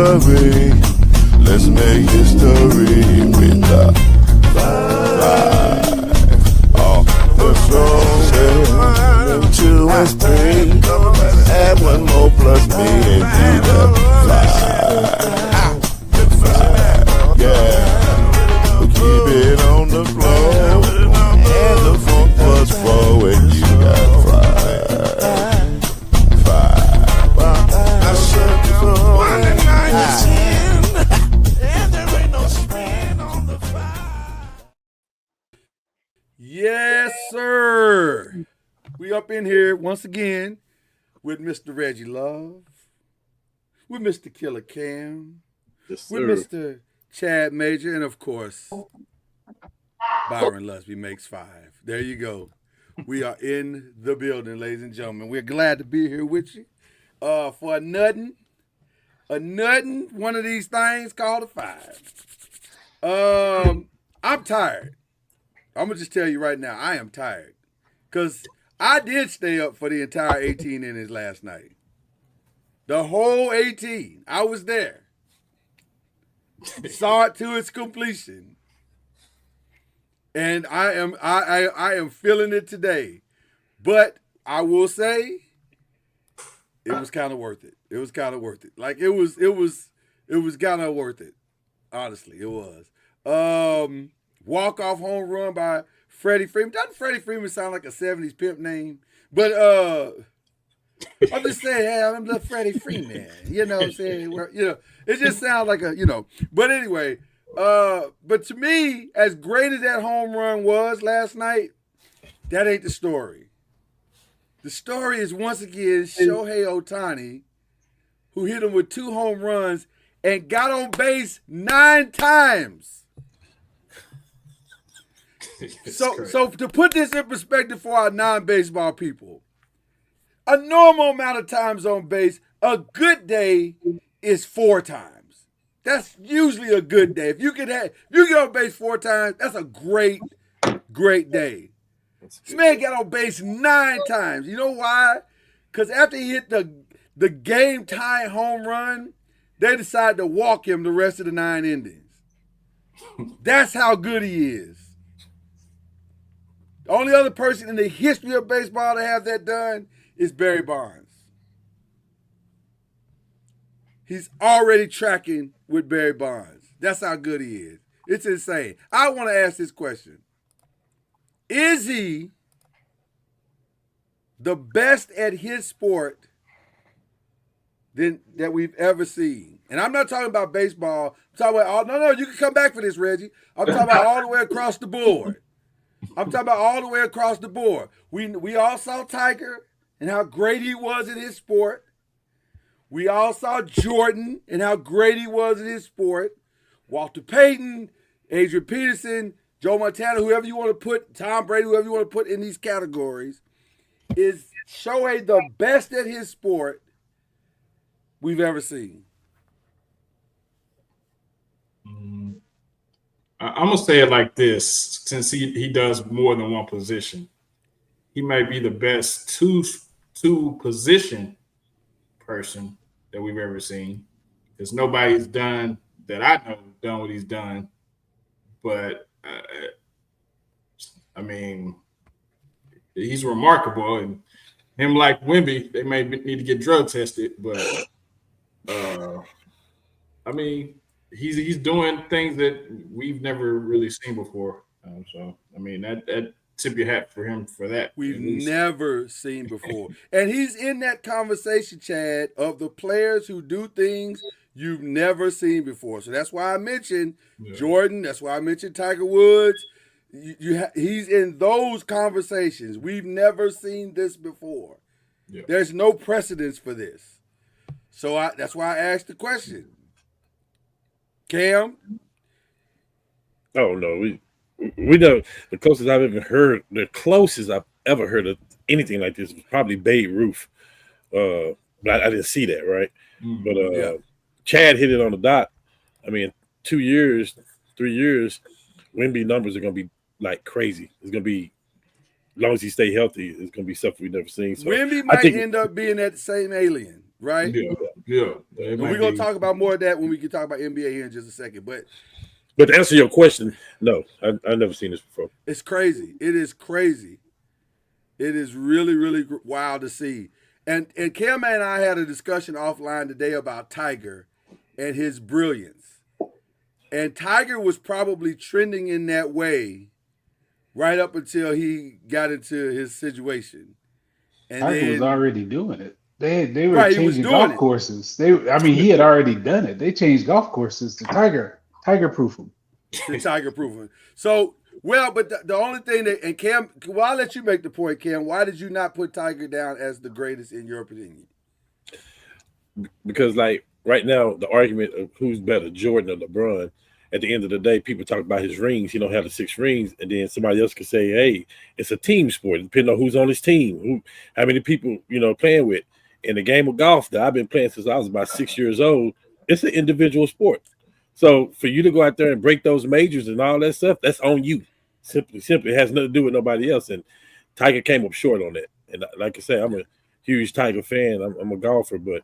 history. Let's make history with the vibe. Off the throne, live 2 and 3. Add 1 more plus me and do the vibe. Yeah, we keep it on the floor, and the funk was forward. You got vibe. I said so. 1 and 9 is 10, and there ain't no spread on the vibe. Yes, sir. We up in here once again with Mr. Reggie Love, with Mr. Killer Cam, Yes, with Mr. Chad Major, and of course, Byron Lusby makes 5. There you go. We are in the building, ladies and gentlemen. We're glad to be here with you for a nuttin' one of these things called a 5. I'm tired. I'm going to just tell you right now, I am tired. Because I did stay up for the entire 18 innings last night. The whole 18. I was there. Saw it to its completion. And I am feeling it today. But I will say it was kind of worth it. It was kind of worth it. Like it was kind of worth it. Honestly, it was. Walk-off home run by Freddie Freeman. Doesn't Freddie Freeman sound like a 70s pimp name? But I'm just saying, hey, I'm the Freddie Freeman. You know what I'm saying? It just sounds like But anyway, but to me, as great as that home run was last night, that ain't the story. The story is once again Shohei Ohtani, who hit him with 2 home runs and got on base 9 times. So to put this in perspective for our non-baseball people, a normal amount of times on base, a good day is 4 times. That's usually a good day. If you get on base 4 times, that's a great day. This man got on base 9 times. You know why? Because after he hit the game-tying home run, they decided to walk him the rest of the 9 innings. That's how good he is. The only other person in the history of baseball to have that done is Barry Bonds. He's already tracking with Barry Bonds. That's how good he is. It's insane. I want to ask this question. Is he the best at his sport that we've ever seen? And I'm not talking about baseball. I'm talking about no, you can come back for this, Reggie. I'm talking about all the way across the board. We all saw Tiger and how great he was in his sport. We all saw Jordan and how great he was in his sport. Walter Payton, Adrian Peterson, Joe Montana, whoever you want to put, Tom Brady, whoever you want to put in these categories. Is Shohei the best at his sport we've ever seen? I'm going to say it like this. Since he does more than one position, he might be the best two position person that we've ever seen. Because nobody's done that I know done what he's done. But, I mean, he's remarkable. And him like Wemby, they may need to get drug tested. But, I mean, he's doing things that we've never really seen before. So, I mean, that tip your hat for him for that. We've never seen before. And he's in that conversation, Chad, of the players who do things you've never seen before. So that's why I mentioned Jordan. That's why I mentioned Tiger Woods. He's in those conversations. We've never seen this before. Yeah. There's no precedence for this. So that's why I asked the question. Cam? Oh, no. We know the closest I've ever heard of anything like this was probably Babe Ruth. But I didn't see that, right? But Chad hit it on the dot. I mean, 2 years, 3 years, Wemby numbers are going to be like crazy. It's going to be, as long as he stay healthy, it's going to be stuff we've never seen. So Wemby might end up being that same alien, right? Yeah. And we're gonna talk about more of that when we can talk about NBA here in just a second. But to answer your question, no, I've never seen this before. it's crazy. It is crazy. It is really, really wild to see. And Cam and I had a discussion offline today about Tiger and his brilliance. And Tiger was probably trending in that way right up until he got into his situation. And Tiger was already doing it. They were Right, he was changing doing golf it. courses. He had already done it. They changed golf courses to Tiger proof them. the Tiger proven. So, but the only thing that, and Cam, well, I'll let you make the point, Cam. Why did you not put Tiger down as the greatest in your opinion? Because like right now, the argument of who's better, Jordan or LeBron, at the end of the day, people talk about his rings. He don't have the 6 rings, and then somebody else could say, "Hey, it's a team sport. Depending on who's on his team, how many people playing with." In the game of golf that I've been playing since I was about 6 years old, it's an individual sport. So for you to go out there and break those majors and all that stuff, that's on you. Simply, it has nothing to do with nobody else. And Tiger came up short on that. And like I said, I'm a huge Tiger fan. I'm a golfer, but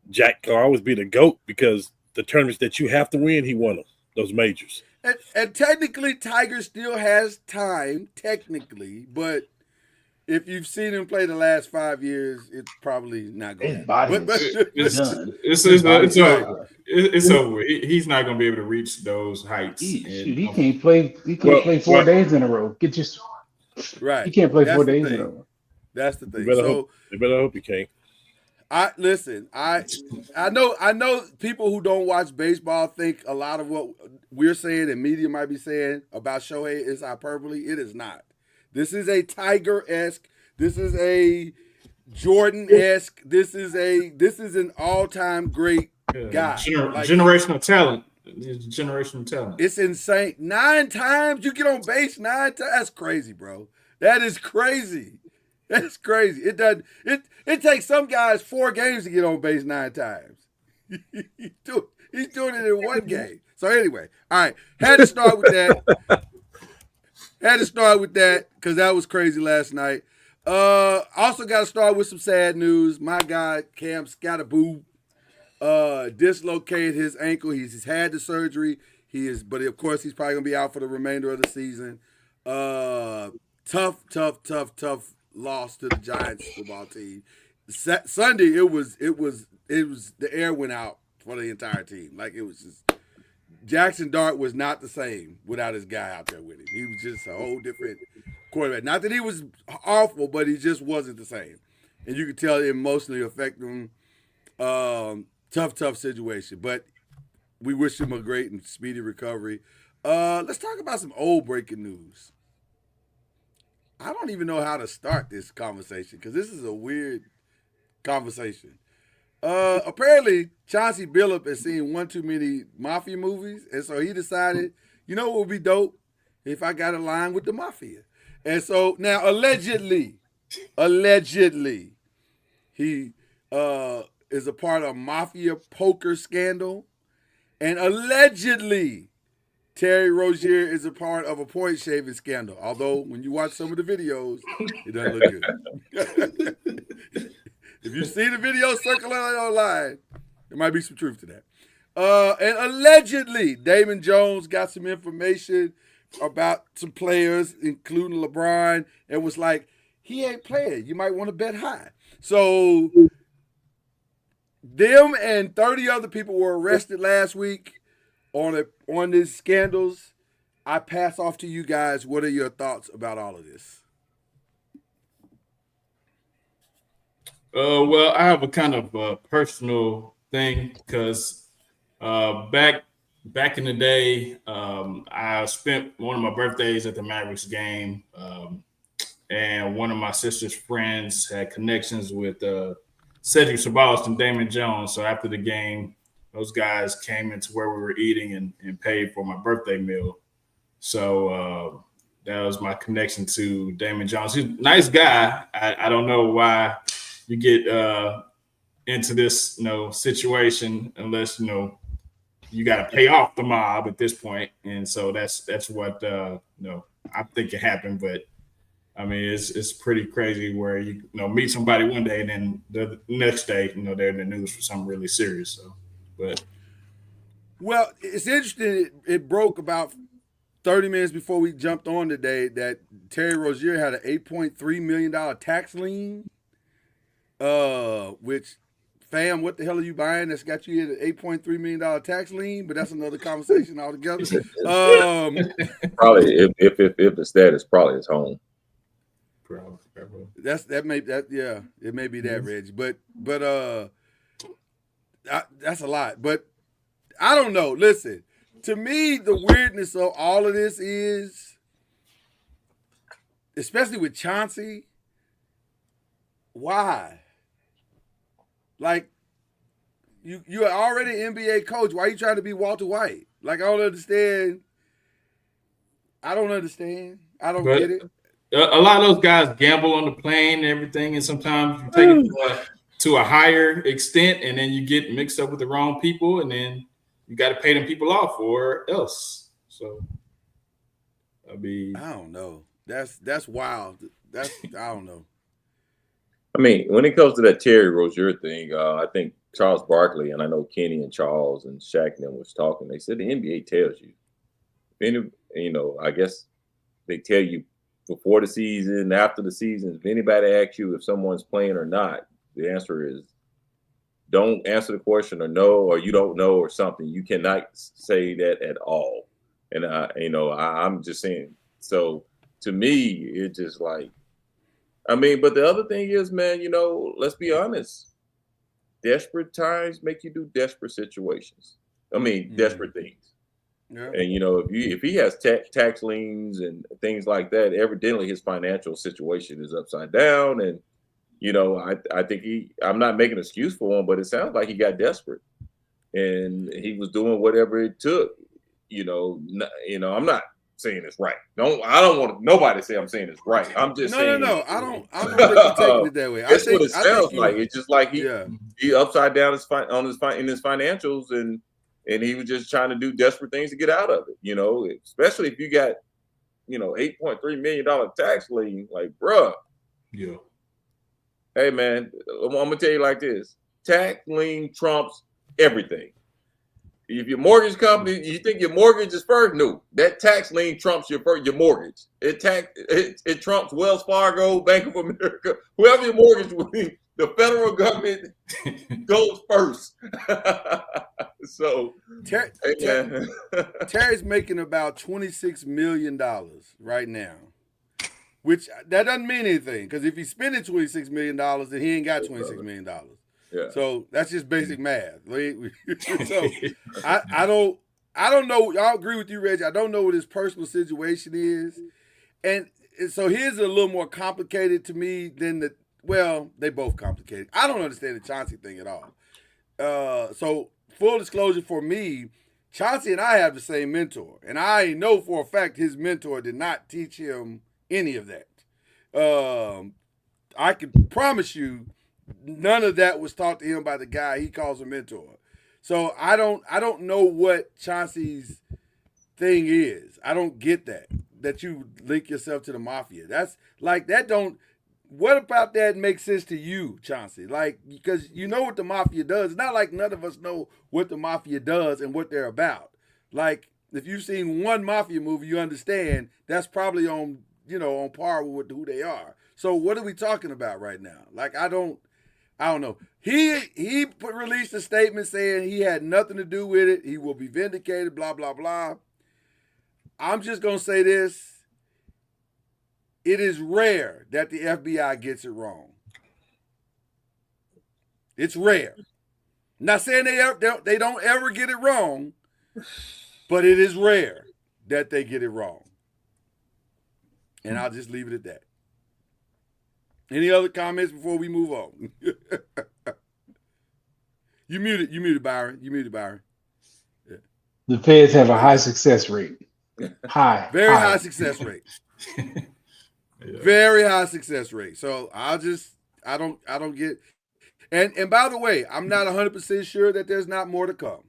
Jack can always be the GOAT because the tournaments that you have to win, he won them, those majors. And technically, Tiger still has time, technically, but if you've seen him play the last 5 years, it's probably not going to His body happen. is done. It's over. He's not going to be able to reach those heights. He can't play. He can't play 4 days in a row. Right. He can't play That's 4 the days thing. in a row. That's the thing. You better hope he can't. I know people who don't watch baseball think a lot of what we're saying and media might be saying about Shohei is hyperbole. It is not. This is a Tiger-esque. This is a Jordan-esque. This is an all-time great guy. Generational talent. It's generational talent. It's insane. 9 times you get on base 9 times. That's crazy, bro. That is crazy. That's crazy. It does. It takes some guys 4 games to get on base 9 times. He's doing it in 1 game. So anyway, all right. Had to start with that because that was crazy last night. Also got to start with some sad news. My guy Cam Skattebo dislocated his ankle. He's had the surgery. But of course he's probably gonna be out for the remainder of the season. Tough loss to the Giants football team. Sunday it was the air went out for the entire team. Like it was just Jackson Dart was not the same without his guy out there with him. He was just a whole different quarterback. Not that he was awful, but he just wasn't the same. And you could tell it emotionally affected him. Tough situation. But we wish him a great and speedy recovery. Let's talk about some old breaking news. I don't even know how to start this conversation because this is a weird conversation. Apparently, Chauncey Billups has seen one too many mafia movies, and so he decided, you know what would be dope? If I got a line with the mafia. And so now, allegedly, he is a part of a mafia poker scandal, and allegedly, Terry Rozier is a part of a point shaving scandal. Although when you watch some of the videos, it doesn't look good. If you see the video circulating online, there might be some truth to that. And allegedly, Damon Jones got some information about some players, including LeBron, and was like, he ain't playing. You might want to bet high. So them and 30 other people were arrested last week on these scandals. I pass off to you guys. What are your thoughts about all of this? Well, I have a kind of personal thing because back in the day, I spent one of my birthdays at the Mavericks game, and one of my sister's friends had connections with Cedric Ceballos and Damon Jones. So after the game, those guys came into where we were eating and paid for my birthday meal. So that was my connection to Damon Jones. He's a nice guy. I don't know why you get into this situation unless you got to pay off the mob at this point. And so that's what I think it happened. But I mean, it's pretty crazy where you know meet somebody one day and then the next day, you know, they're in the news for something really serious. So, but Well, it's interesting. It broke about 30 minutes before we jumped on today that Terry Rozier had an $8.3 million tax lien. Which, fam, what the hell are you buying that's got you at an $8.3 million tax lien? But that's another conversation altogether. Probably if it's that, it's probably his home. probably. It may be that, Reggie. But that's a lot. But I don't know. Listen, to me, the weirdness of all of this is, especially with Chauncey, why? Like, you're already an NBA coach. Why are you trying to be Walter White? Like, I don't understand. I don't get it. A lot of those guys gamble on the plane and everything, and sometimes you take it to a higher extent, and then you get mixed up with the wrong people, and then you got to pay them people off or else. So, I mean, I don't know. That's wild. I don't know. I mean, when it comes to that Terry Rozier thing, I think Charles Barkley, and I know Kenny and Charles and Shaq and them was talking. They said the NBA tells you. I guess they tell you before the season, after the season. If anybody asks you if someone's playing or not, the answer is don't answer the question or no, or you don't know or something. You cannot say that at all. And I'm just saying. So to me, it's just like, I mean, but the other thing is, man, let's be honest. Desperate times make you do desperate situations. I mean, desperate things. Yeah. And if he has tax liens and things like that, evidently his financial situation is upside down. And I think I'm not making an excuse for him, but it sounds like he got desperate, and he was doing whatever it took. I'm not saying it's right. I don't want nobody to say I'm saying it's right. I'm just saying. No. I don't think you're taking it that way. That's what it sounds like. It's just like he upside down in his financials, and he was just trying to do desperate things to get out of it. Especially if you got $8.3 million tax lien, like, bruh. Yeah. Hey man, I'm gonna tell you like this: tax lien trumps everything. If your mortgage company, you think your mortgage is first, no, that tax lien trumps your mortgage. It trumps Wells Fargo, Bank of America, whoever your mortgage will be. The federal government goes first. So, Terry's making about $26 million right now, which that doesn't mean anything, because if he's spending $26 million, then he ain't got $26 million. Yeah. So that's just basic math. So I don't know. I agree with you, Reggie. I don't know what his personal situation is, and so his a little more complicated to me than they both complicated. I don't understand the Chauncey thing at all. So full disclosure for me, Chauncey and I have the same mentor, and I know for a fact his mentor did not teach him any of that. I can promise you, none of that was taught to him by the guy he calls a mentor. So I don't know what Chauncey's thing is. I don't get that you link yourself to the mafia. That's like that don't. What about that makes sense to you, Chauncey? Like, because you know what the mafia does. It's not like none of us know what the mafia does and what they're about. Like, if you've seen one mafia movie, you understand that's probably on par with who they are. So what are we talking about right now? Like, I don't know. He released a statement saying he had nothing to do with it. He will be vindicated, blah, blah, blah. I'm just going to say this. It is rare that the FBI gets it wrong. It's rare. Not saying they don't ever get it wrong, but it is rare that they get it wrong. And I'll just leave it at that. Any other comments before we move on? You muted, Byron. Yeah. The feds have a high success rate. Very high success rate. Yeah. Very high success rate. So I don't get. And by the way, I'm not 100% sure that there's not more to come.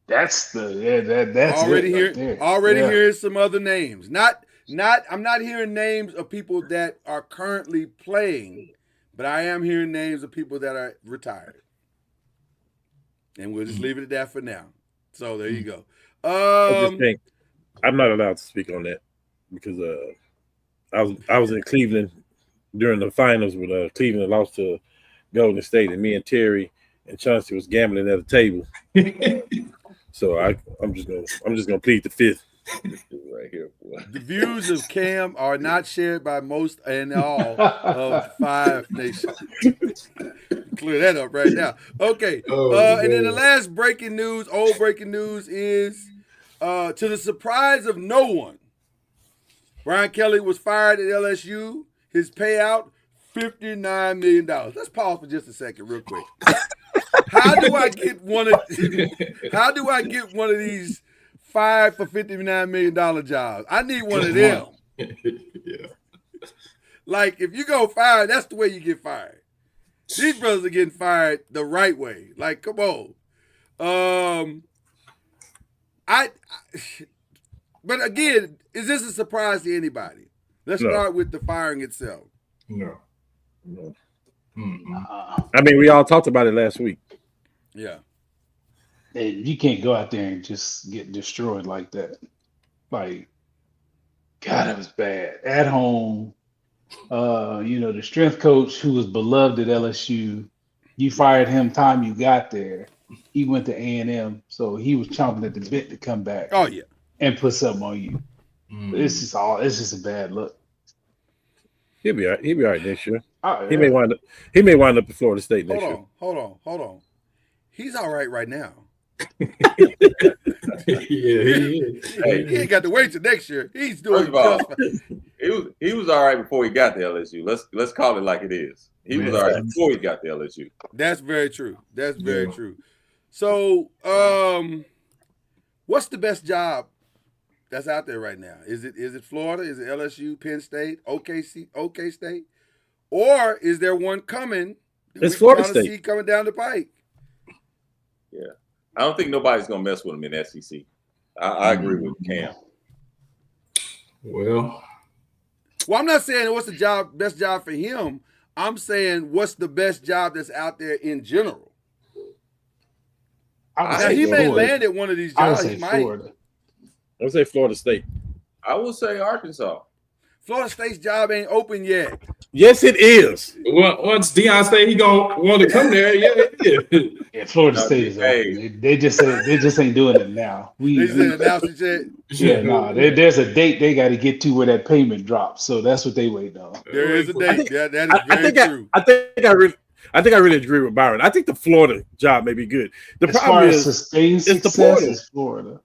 That's already here. Already hearing some other names. Not I'm not hearing names of people that are currently playing, but I am hearing names of people that are retired. And we'll just leave it at that for now. So there you go. I just think I'm not allowed to speak on that because I was in Cleveland during the finals when Cleveland lost to Golden State, and me and Terry and Chauncey was gambling at a table. So I'm just gonna plead the fifth. Right here, boy. The views of Cam are not shared by most and all of Five Nations. Clear that up right now. Okay. And then the last old breaking news is to the surprise of no one, Brian Kelly was fired at LSU. His payout, $59 million. Let's pause for just a second real quick. How do I get one of these 5 for $59 million jobs? I need one of them. Yeah. Like, if you go fired, that's the way you get fired. These brothers are getting fired the right way. Like, come on. But again, is this a surprise to anybody? Let's start with the firing itself. No. I mean, we all talked about it last week. Yeah. And you can't go out there and just get destroyed like that. Like, God, it was bad. At home, the strength coach who was beloved at LSU, you fired him time you got there. He went to A&M, so he was chomping at the bit to come back. Oh, yeah. And put something on you. It's just a bad look. He'll be all right next year. Yeah. He may wind up at Florida State next year. Hold on. He's all right now. He ain't got to wait till next year. He's doing just fine. He was all right before he got to LSU. Let's call it like it is. He was all right before he got to LSU. That's very true. True. So, what's the best job that's out there right now? Is it Florida? Is it LSU, Penn State, OK State? Or is there one coming? It's Florida State. See coming down the pike. Yeah. I don't think nobody's going to mess with him in SEC. I agree with Cam. Well, I'm not saying what's the best job for him. I'm saying what's the best job that's out there in general. Now, he may land at one of these jobs. He might. I would say Florida State. I would say Arkansas. Florida State's job ain't open yet. Yes, it is. Once Deion say he gonna want to come there, Yeah, Florida State is open. They just ain't doing it now. They said announced it yet. There's a date they got to get to where that payment drops. So that's what they wait on. There is a date. That is very true. I think I really agree with Byron. I think the Florida job may be good. The as problem is sustained success is Florida.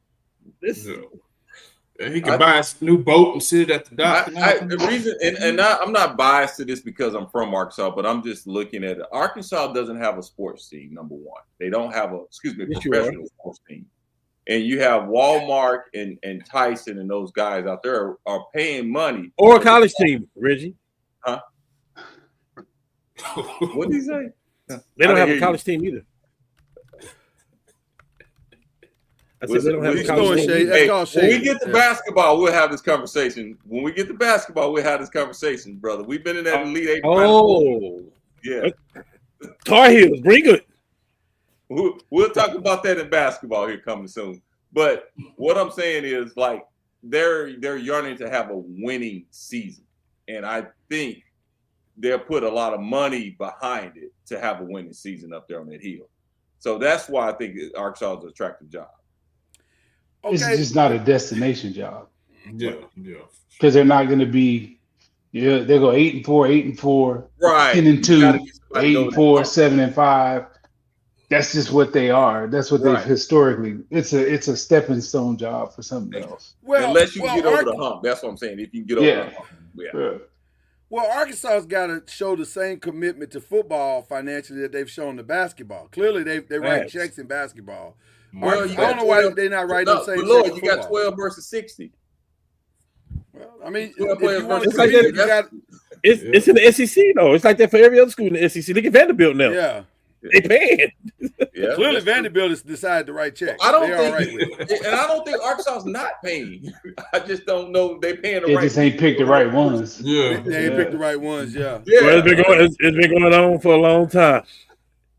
He can buy a new boat and sit at the dock. The reason, and I'm not biased to this because I'm from Arkansas, but I'm just looking at it. Arkansas doesn't have a sports team, number one. They don't have professional sports team. And you have Walmart and Tyson and those guys out there are paying money. Or a college team, Reggie. Huh? What did he say? They don't have a college team either. I said they don't have a college team. When we get to basketball, we'll have this conversation. When we get to basketball, we'll have this conversation, brother. We've been in that Elite Eight. Yeah. Tar Heels, bring it. We'll talk about that in basketball here coming soon. But what I'm saying is, like, they're yearning to have a winning season, and I think they'll put a lot of money behind it to have a winning season up there on that hill. So that's why I think Arkansas is an attractive job. Okay. It's just not a destination job. Yeah. Because they're not going to be. Yeah, they go 8-4, right? 10-2, 8-4, 7-5. That's just what they are. That's what they've historically. It's a stepping stone job for something else. Unless you get over the hump, that's what I'm saying. If you get over the hump, yeah. Well, Arkansas's got to show the same commitment to football financially that they've shown to basketball. Clearly, they write checks in basketball. Well, I don't know why they're not writing the same checks. Lord, you got 12 versus 60. Well, I mean, it's in the SEC though. It's like that for every other school in the SEC. Look at Vanderbilt now. Yeah. They paying. Yeah, Clearly, that's true. Vanderbilt has decided to write checks. I don't They're think, all right with it. and I don't think Arkansas's not paying. I just don't know they paying the They right. just ain't picked the right ones. Yeah. They ain't picked the right ones, yeah. Yeah, Well, it's been going on for a long time.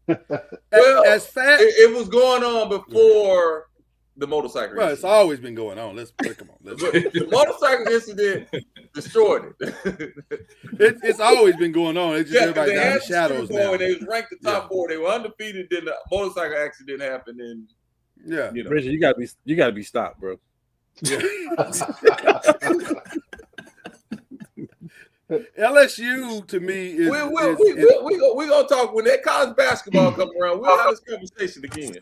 Well, As fast, it was going on before the motorcycle. well, it's incident. always been going on. Come on. The motorcycle incident destroyed it. It's always been going on. It's just Yeah, 'cause everybody they down in had the shadows Super Bowl now. and they was ranked the top Yeah. 4. They were undefeated. Then the motorcycle accident happened, and Yeah. you know, Richard, you gotta be stopped, bro. LSU to me is, we gonna talk when that college basketball come around. We'll have this conversation again.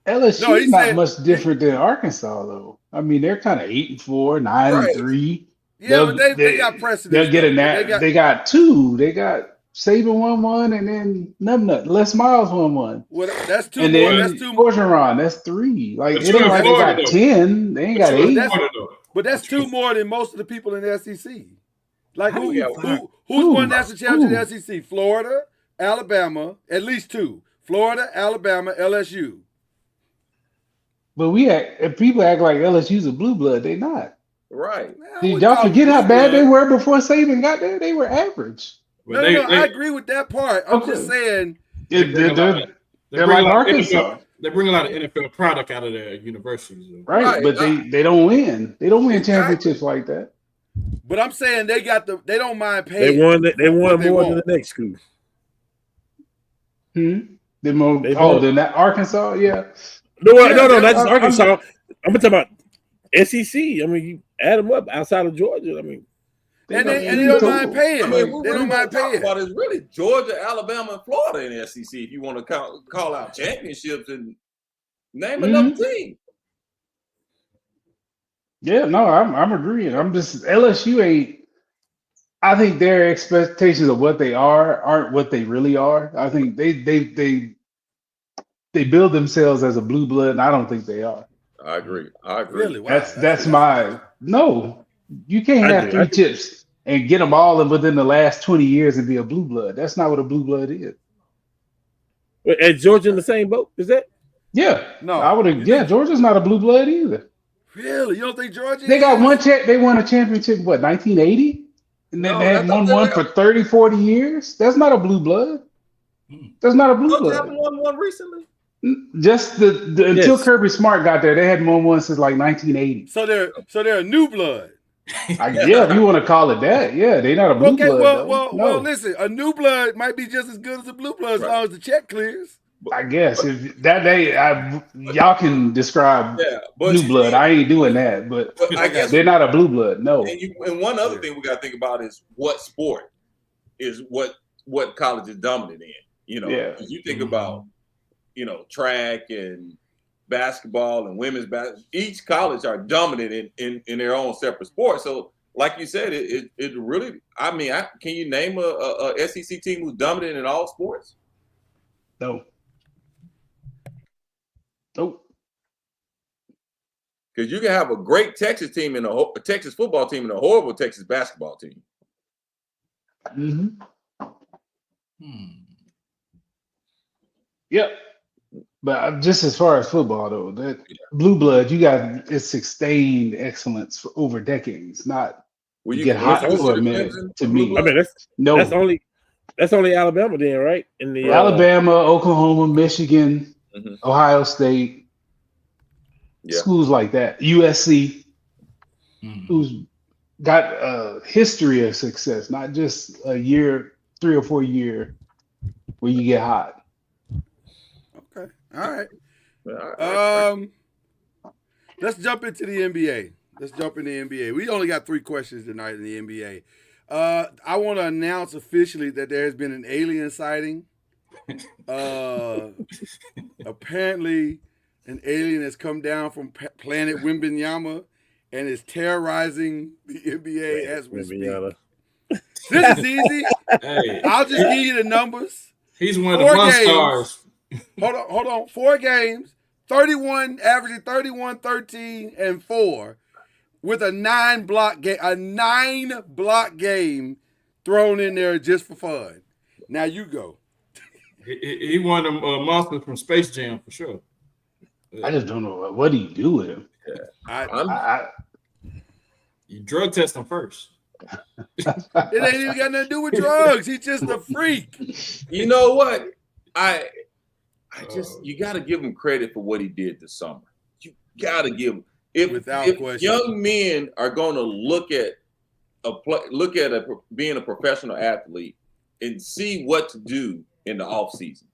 LSU's No, he not said- much different than Arkansas, though. I mean, they're kind of 8-4, 9-3. yeah, but they got precedent. They'll get a nat. They got two. They got Saban 1-1, and then Nubnut, Les Miles 1-1. Well, that's two And more. then That's two. Orgeron, that's 3. Like But it ain't you're like they Florida, got though. 10. They ain't got 8. But that's two more than most of the people in the SEC. Like who's Yeah, won national championship in the SEC? Florida, Alabama, at least 2. Florida, Alabama, LSU. But people act like LSU's a blue blood. They not. Right. Did y'all forget how bad they were before Saban got there? They were average. No, I agree with that part. I'm just saying. They're like Arkansas. They bring a lot of NFL product out of their universities. Right, but they don't win. They don't win championships like that. But I'm saying they don't mind paying. They won more want. than the next school. Than that Arkansas, yeah. No, not just Arkansas. I'm talking about SEC. I mean, you add them up outside of Georgia. I mean, and they don't mind paying. I mean, we they don't mind talk paying. about is really Georgia, Alabama, and Florida in the SEC. If you want to call out championships and name another team. Yeah, no, I'm agreeing. I'm just LSU ain't. I think their expectations of what they aren't what they really are. I think they build themselves as a blue blood, and I don't think they are. I agree. Really? Wow. That's my no. You can't have 3 chips and get them all within the last 20 years and be a blue blood. That's not what a blue blood is. Is Georgia in the same boat? Is that? Yeah. No. I would have. Yeah, Georgia's not a blue blood either. Really? You don't think Georgia? They got one check. They won a championship, what, 1980? And then they had won for 30, 40 years. That's not a blue blood. That's not a blue Georgia blood. haven't won one recently. Just until Kirby Smart got there, they hadn't won one since like 1980. So they're a new blood. Yeah, if you want to call it that, yeah, they're not a blue blood. Well, listen, a new blood might be just as good as a blue blood as long as the check clears. I guess if that day, y'all can describe but blue blood. I ain't doing that, but I guess they're not a blue blood. No. And one other thing we got to think about is what sport is what college is dominant in. You know, if you think about, track and basketball and women's basketball, each college are dominant in their own separate sport. So, like you said, it really. I mean, can you name a SEC team who's dominant in all sports? No. Nope. Because you can have a great Texas team and a Texas football team and a horrible Texas basketball team. Yep. But just as far as football, though, that blue blood, you got it's sustained excellence for over decades, not you get hot for a minute. To me, I mean, that's only Alabama then, right? In the Alabama, Oklahoma, Michigan, Ohio State, schools like that, USC, who's got a history of success, not just a year, 3 or 4 year where you get hot. Okay. All right. Let's jump into the NBA. We only got 3 questions tonight in the NBA. I want to announce officially that there has been an alien sighting. Apparently, an alien has come down from planet Wimbenyama and is terrorizing the NBA as we speak. This is easy. Hey. I'll just give you the numbers. He's one of the stars. Hold on. 4 games, 31, averaging 31, 13, and 4, with a 9-block game thrown in there just for fun. Now you go. He one of them monsters from Space Jam for sure. I just don't know what do you do with him. You drug test him first. It ain't even got nothing to do with drugs. He's just a freak. You know what? You got to give him credit for what he did this summer. You got to give him. If question. Young men are going to look at being a professional athlete and see what to do in the off season.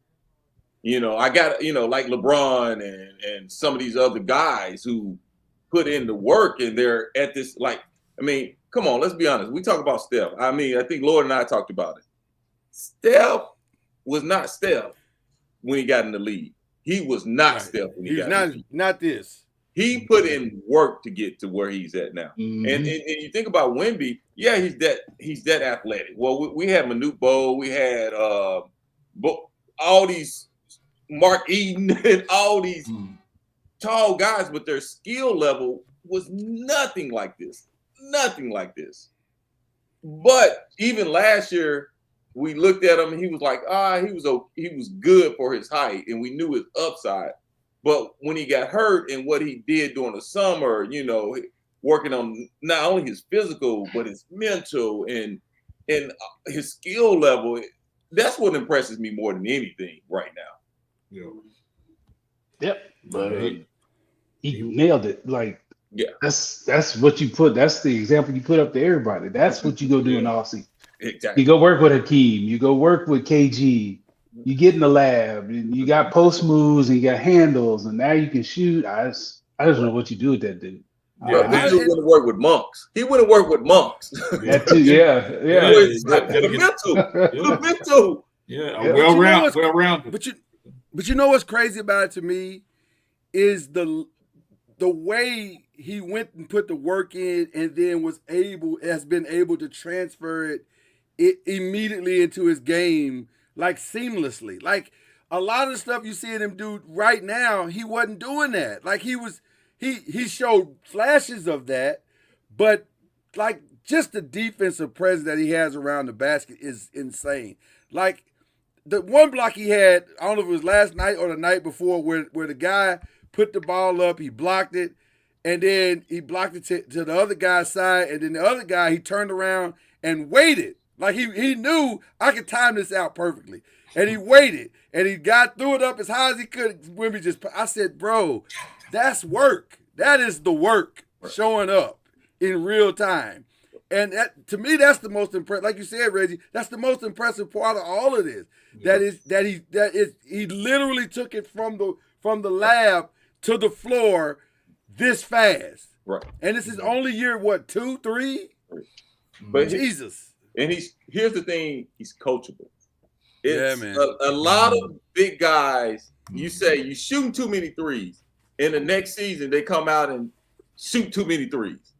I got like LeBron and some of these other guys who put in the work, and they're at this come on, let's be honest. We talk about Steph. I think Lord and I talked about it. Steph was not Steph when he got in the league. He was not Steph when he got in the league. Not this. He put in work to get to where he's at now. Mm-hmm. And you think about Wemby, yeah, he's that athletic. Well, we had Manute Bol, we had all these Mark Eaton and all these tall guys, but their skill level was nothing like this. Nothing like this. But even last year, we looked at him and he was like, he was good for his height, and we knew his upside. But when he got hurt and what he did during the summer, working on not only his physical, but his mental and his skill level, that's what impresses me more than anything right now. Yeah. Yep. But he nailed it. Like, yeah, that's what you put. That's the example you put up to everybody. That's what you go do in off season. Exactly. You go work with Hakeem. You go work with KG. You get in the lab, and you got post moves, and you got handles, and now you can shoot. I just don't know what you do with that dude. Yeah, this dude wouldn't work with monks. He wouldn't work with monks. That too, yeah. The mental. Yeah, well-rounded. But you know what's crazy about it to me is the way he went and put the work in, and then has been able to transfer it immediately into his game. Like seamlessly. Like a lot of the stuff you see him do right now, he wasn't doing that. Like he showed flashes of that, but like just the defensive presence that he has around the basket is insane. Like the one block he had, I don't know if it was last night or the night before, where the guy put the ball up, he blocked it, and then he blocked it to the other guy's side, and then the other guy, he turned around and waited. Like he knew I could time this out perfectly. And he waited. And he threw it up as high as he could. I said, bro, that's work. That is the work showing up in real time. And to me, that's the most impressive. Like you said, Reggie, that's the most impressive part of all of this. He literally took it from the lab to the floor this fast. Right. And this is only year 2, 3? But Jesus. And here's the thing, he's coachable. It's man. A lot of big guys, you say you shooting too many threes. In the next season, they come out and shoot too many threes.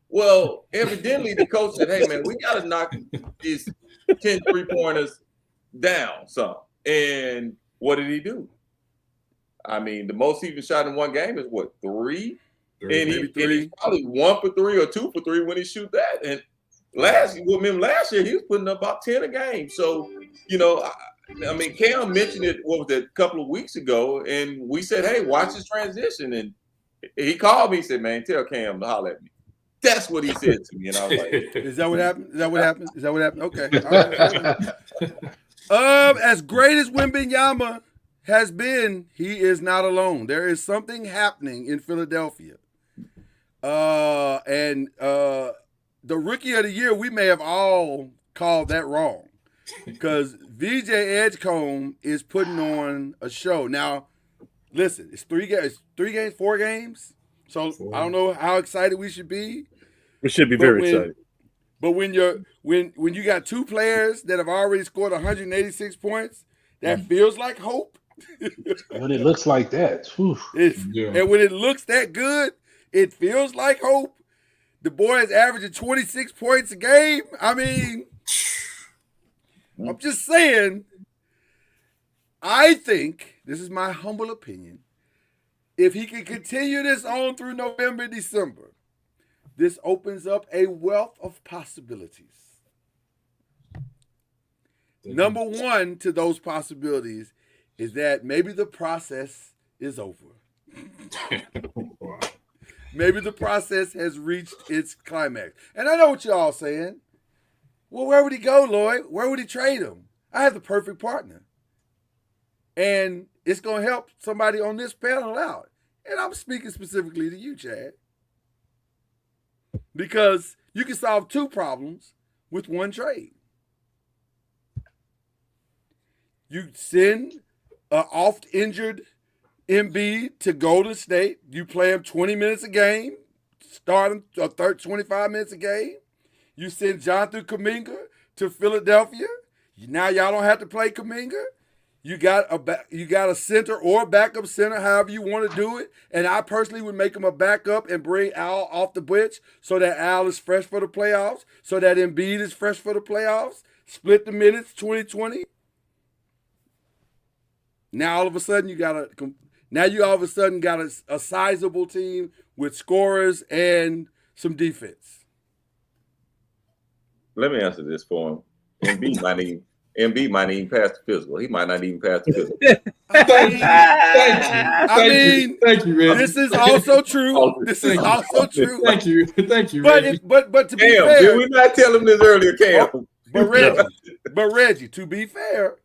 Well, evidently the coach said, hey, man, we got to knock these 10 three-pointers down some. And what did he do? The most he even shot in one game is what, 3? And he's probably 1 for 3 or 2 for 3 when he shoot that. And last year he was putting up about 10 a game. So, Cam mentioned it, a couple of weeks ago, and we said, hey, watch his transition. And he called me, he said, man, tell Cam to holler at me. That's what he said to me. And I was like, Is that what happened? Okay. All right. As great as Wembanyama has been, he is not alone. There is something happening in Philadelphia. And the rookie of the year, we may have all called that wrong, because VJ Edgecombe is putting on a show. Now, listen, it's 4 games. So I don't know how excited we should be. We should be very excited. But when you got 2 players that have already scored 186 points, that feels like hope. When it looks like that, and when it looks that good, it feels like hope. The boy is averaging 26 points a game. I'm just saying, I think, this is my humble opinion, if he can continue this on through November, December, this opens up a wealth of possibilities. Number one to those possibilities is that maybe the process is over. Wow. Maybe the process has reached its climax. And I know what y'all all saying. Well, where would he go, Lloyd? Where would he trade him? I have the perfect partner. And it's going to help somebody on this panel out. And I'm speaking specifically to you, Chad. Because you can solve two problems with one trade. You send an oft-injured Embiid to Golden State. You play him 20 minutes a game, start him 25 minutes a game. You send Jonathan Kuminga to Philadelphia. Now y'all don't have to play Kuminga. You got a center or a backup center, however you want to do it. And I personally would make him a backup and bring Al off the bench so that Al is fresh for the playoffs, so that Embiid is fresh for the playoffs. Split the minutes 20-20. Now all of a sudden you got a sizable team with scorers and some defense. Let me answer this for him. Embiid might even pass the physical. He might not even pass the physical. Thank you, Reggie. This is also true. This is also true. Thank you, Reggie. But to be Cam, fair, did we not tell him this earlier, Cam? But Reggie, to be fair,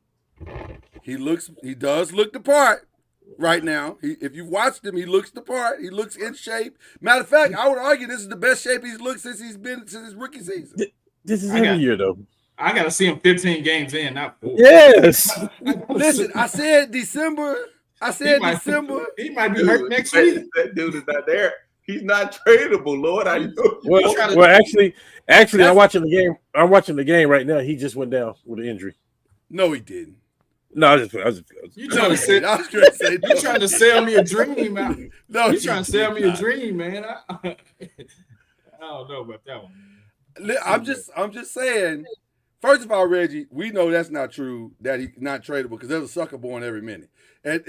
he does look the part right now. If you watched him, he looks the part. He looks in shape. Matter of fact, I would argue this is the best shape he's looked since his rookie season. This is every year, though. I got to see him 15 games in, not 4. Yes. Listen, I said December. He might be hurt next week. That dude is not there. He's not tradable, Lord. I know. Well, actually, I'm watching the game. I'm watching the game right now. He just went down with an injury. No, he didn't. No, I was You trying to sell me a dream, man? No, you trying to sell me a dream, man? I don't know about that one. I'm just saying. First of all, Reggie, we know that's not true. That he's not tradable because there's a sucker born every minute, and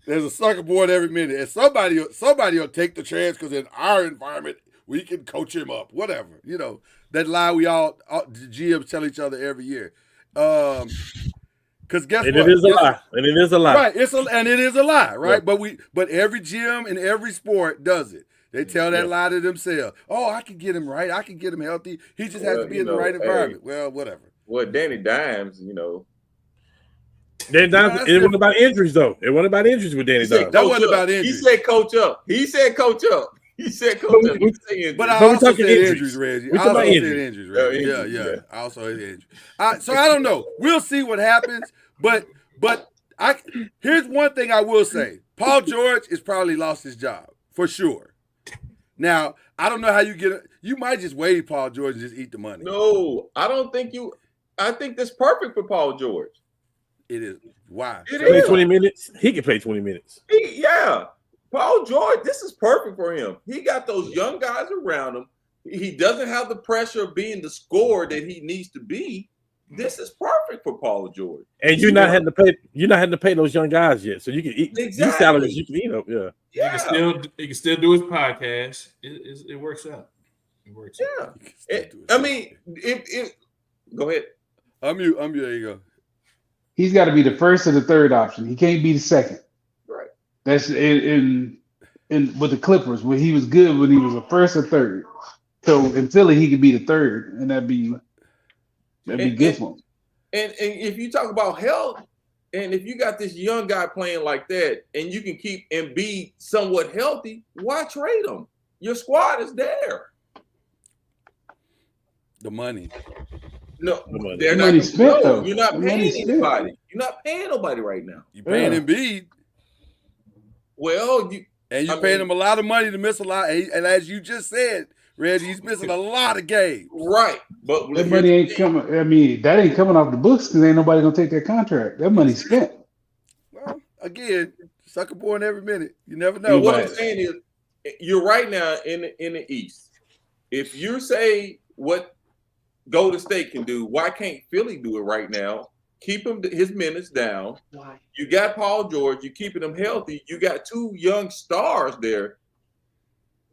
there's a sucker born every minute, and somebody will take the chance because in our environment we can coach him up, whatever. You know that lie we all the GMs tell each other every year. Because guess what? It is a lie. And it is a lie. Right. It is a lie, right? Yeah. But every gym in every sport does it. They tell that lie to themselves. Oh, I can get him right. I can get him healthy. He just has to be in the right environment. Well, whatever. Well, Danny Dimes, Danny Dimes, it wasn't about injuries, though. It wasn't about injuries with Danny Dimes. That wasn't about injuries. He said coach up. He said coach up. But I also said injuries, Reggie. I also said injuries, Reggie. Yeah. I also said injuries. So I don't know. We'll see what happens. But here's one thing I will say. Paul George has probably lost his job for sure. Now, I don't know how you get it. You might just waive Paul George and just eat the money. No, I don't think you. I think that's perfect for Paul George. It is. Why? It Play is. 20 minutes. He can play 20 minutes. Paul George, this is perfect for him. He got those young guys around him. He doesn't have the pressure of being the scorer that he needs to be. This is perfect for Paul George. And you're not having to pay those young guys yet. So you can eat these salaries you can eat up. Yeah. He can still do his podcast. It works out. It works out. Go ahead. I'm you. There you go. He's got to be the first or the third option. He can't be the second. Right. That's in with the Clippers where he was good when he was a first or third. So in Philly he could be the third, and that'd be good for him. And if you talk about health, and if you got this young guy playing like that, and you can keep Embiid somewhat healthy, why trade him? Your squad is there. The money. No, they're not. Though. You're not paying anybody. You're not paying nobody right now. You're paying Embiid. Well, you're paying him a lot of money to miss a lot. And as you just said, Reggie, he's missing a lot of games. Right. But that money ain't coming. I mean, that ain't coming off the books because ain't nobody gonna take that contract. That money's spent. Well, again, sucker born every minute. You never know. What I'm saying is, you're right now in the East. If you say what Golden State can do, why can't Philly do it right now? Keep his minutes down. Why? You got Paul George. You're keeping him healthy. You got two young stars there.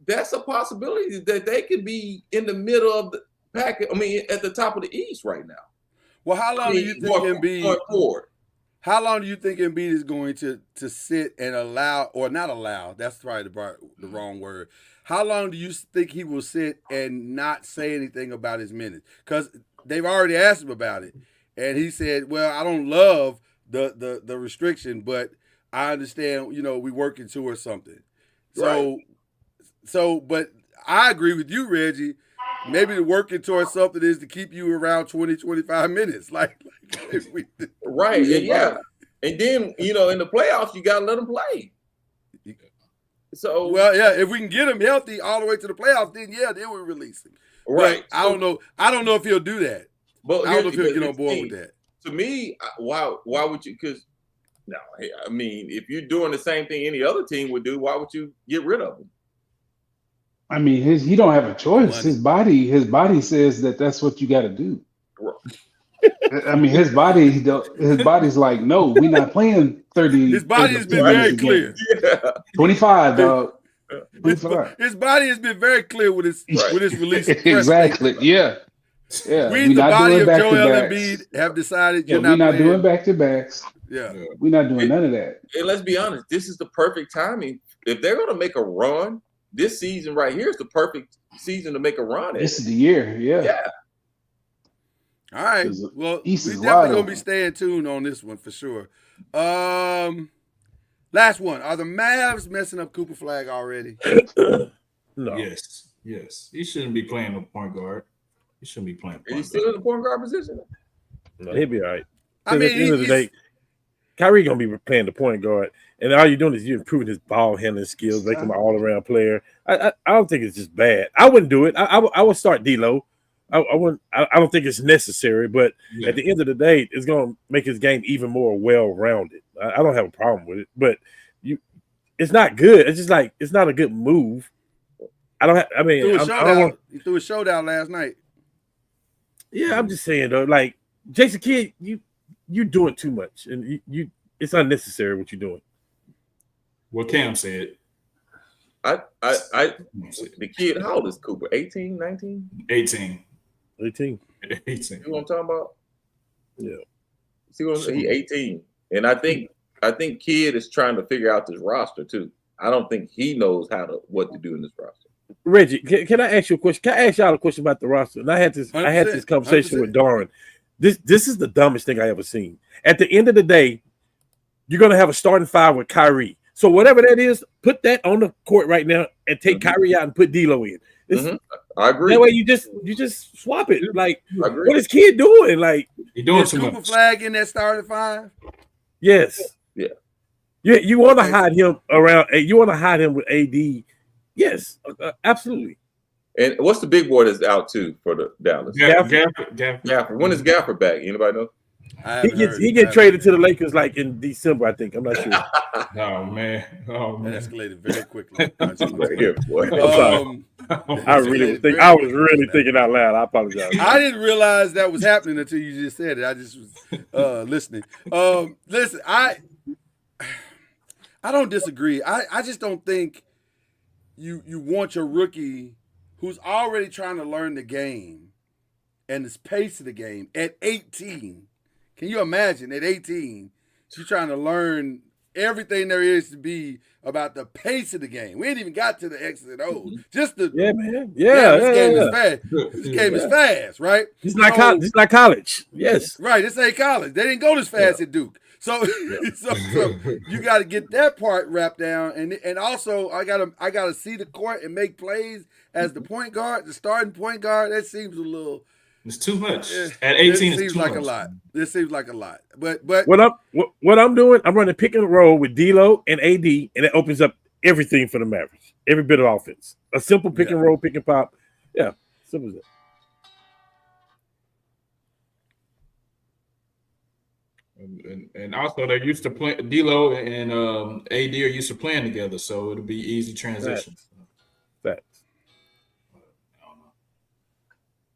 That's a possibility that they could be in the middle pack. I mean, at the top of the East right now. Well, how long do you think Embiid? Going forward. How long do you think Embiid is going to sit and allow, or not allow? That's probably the wrong word. How long do you think he will sit and not say anything about his minutes? Because they've already asked him about it, and he said, "Well, I don't love the restriction, but I understand. You know, we working towards something." But I agree with you, Reggie. Maybe the working towards something is to keep you around 20, 25 minutes. Right. Yeah. And then, you know, in the playoffs, you got to let them play. So, well, yeah, if we can get him healthy all the way to the playoffs, then we release him. Right. But I don't know. I don't know if he'll do that. But I don't know if he'll get on board with that. To me, why would you? Because no, I mean, if you're doing the same thing any other team would do, why would you get rid of him? I mean, he don't have a choice. His body says that that's what you got to do. I mean, his body's like, no, we're not playing 30. His body has been very clear. 25, dog. 25. His body has been very clear with his release. Exactly. Yeah. Yeah. We, the body of Joel Embiid, have decided we're not doing back-to-backs. Yeah. We're not doing none of that. And let's be honest, this is the perfect timing. If they're going to make a run, this season right here is the perfect season to make a run. This is the year. Yeah. All right. Well, we definitely going to be staying tuned on this one for sure. Last one. Are the Mavs messing up Cooper Flag already? No. Yes. He shouldn't be playing the point guard. He shouldn't be playing. Is he still in the point guard position? No, he'll be all right. I mean, at the end of the day, Kyrie gonna be playing the point guard, and all you're doing is you're improving his ball handling skills, making him an all around player. I don't think it's just bad. I wouldn't do it. I would start D'Lo. I don't think it's necessary, but at the end of the day, it's gonna make his game even more well rounded. I don't have a problem with it, but it's not good. It's just like it's not a good move. He threw a showdown last night. Yeah, I'm just saying though, like Jason Kidd, you're doing too much, and it's unnecessary what you're doing. What Cam said. The kid, how old is Cooper? 18, 19? 18. 18. See what I'm talking about? Yeah. See what he's 18. And I think Kidd is trying to figure out this roster too. I don't think he knows what to do in this roster. Reggie, can I ask you a question? Can I ask y'all a question about the roster? And I had this conversation 100%. With Darren. This is the dumbest thing I ever seen. At the end of the day, you're gonna have a starting five with Kyrie. So whatever that is, put that on the court right now and take Kyrie out and put D'Lo in. I agree. That way you just swap it. Like, what is Kidd doing? Like, he's doing too Cooper much. Flag in that starting five? Yes. Yeah. You want to hide him around. You want to hide him with AD. Yes, absolutely. And what's the big boy that's out too for the Dallas? Gafford. When is Gafford back? Anybody know? He get traded to the Lakers like in December, I think. I'm not sure. Oh man. That escalated very quickly. I'm sorry. I was really thinking out loud. I apologize. I didn't realize that was happening until you just said it. I just was listening. Listen, I don't disagree. I just don't think you want your rookie who's already trying to learn the game and the pace of the game at 18. Can you imagine at 18, she's trying to learn everything there is to be about the pace of the game. We ain't even got to the X's and O's. Just the man. This game is fast. This game is fast, right? It's like college. Yes. Right. This ain't college. They didn't go this fast at Duke. So you got to get that part wrapped down, and also I gotta see the court and make plays as the point guard, the starting point guard. That seems a little. It's too much. At 18, it seems like a lot. This seems like a lot. But what I'm doing, I'm running pick and roll with D'Lo and AD, and it opens up everything for the Mavericks. Every bit of offense. A simple pick and roll, pick and pop. Yeah, simple as that. And also they're used to playing. D'Lo and AD are used to playing together, so it'll be easy transition. Facts.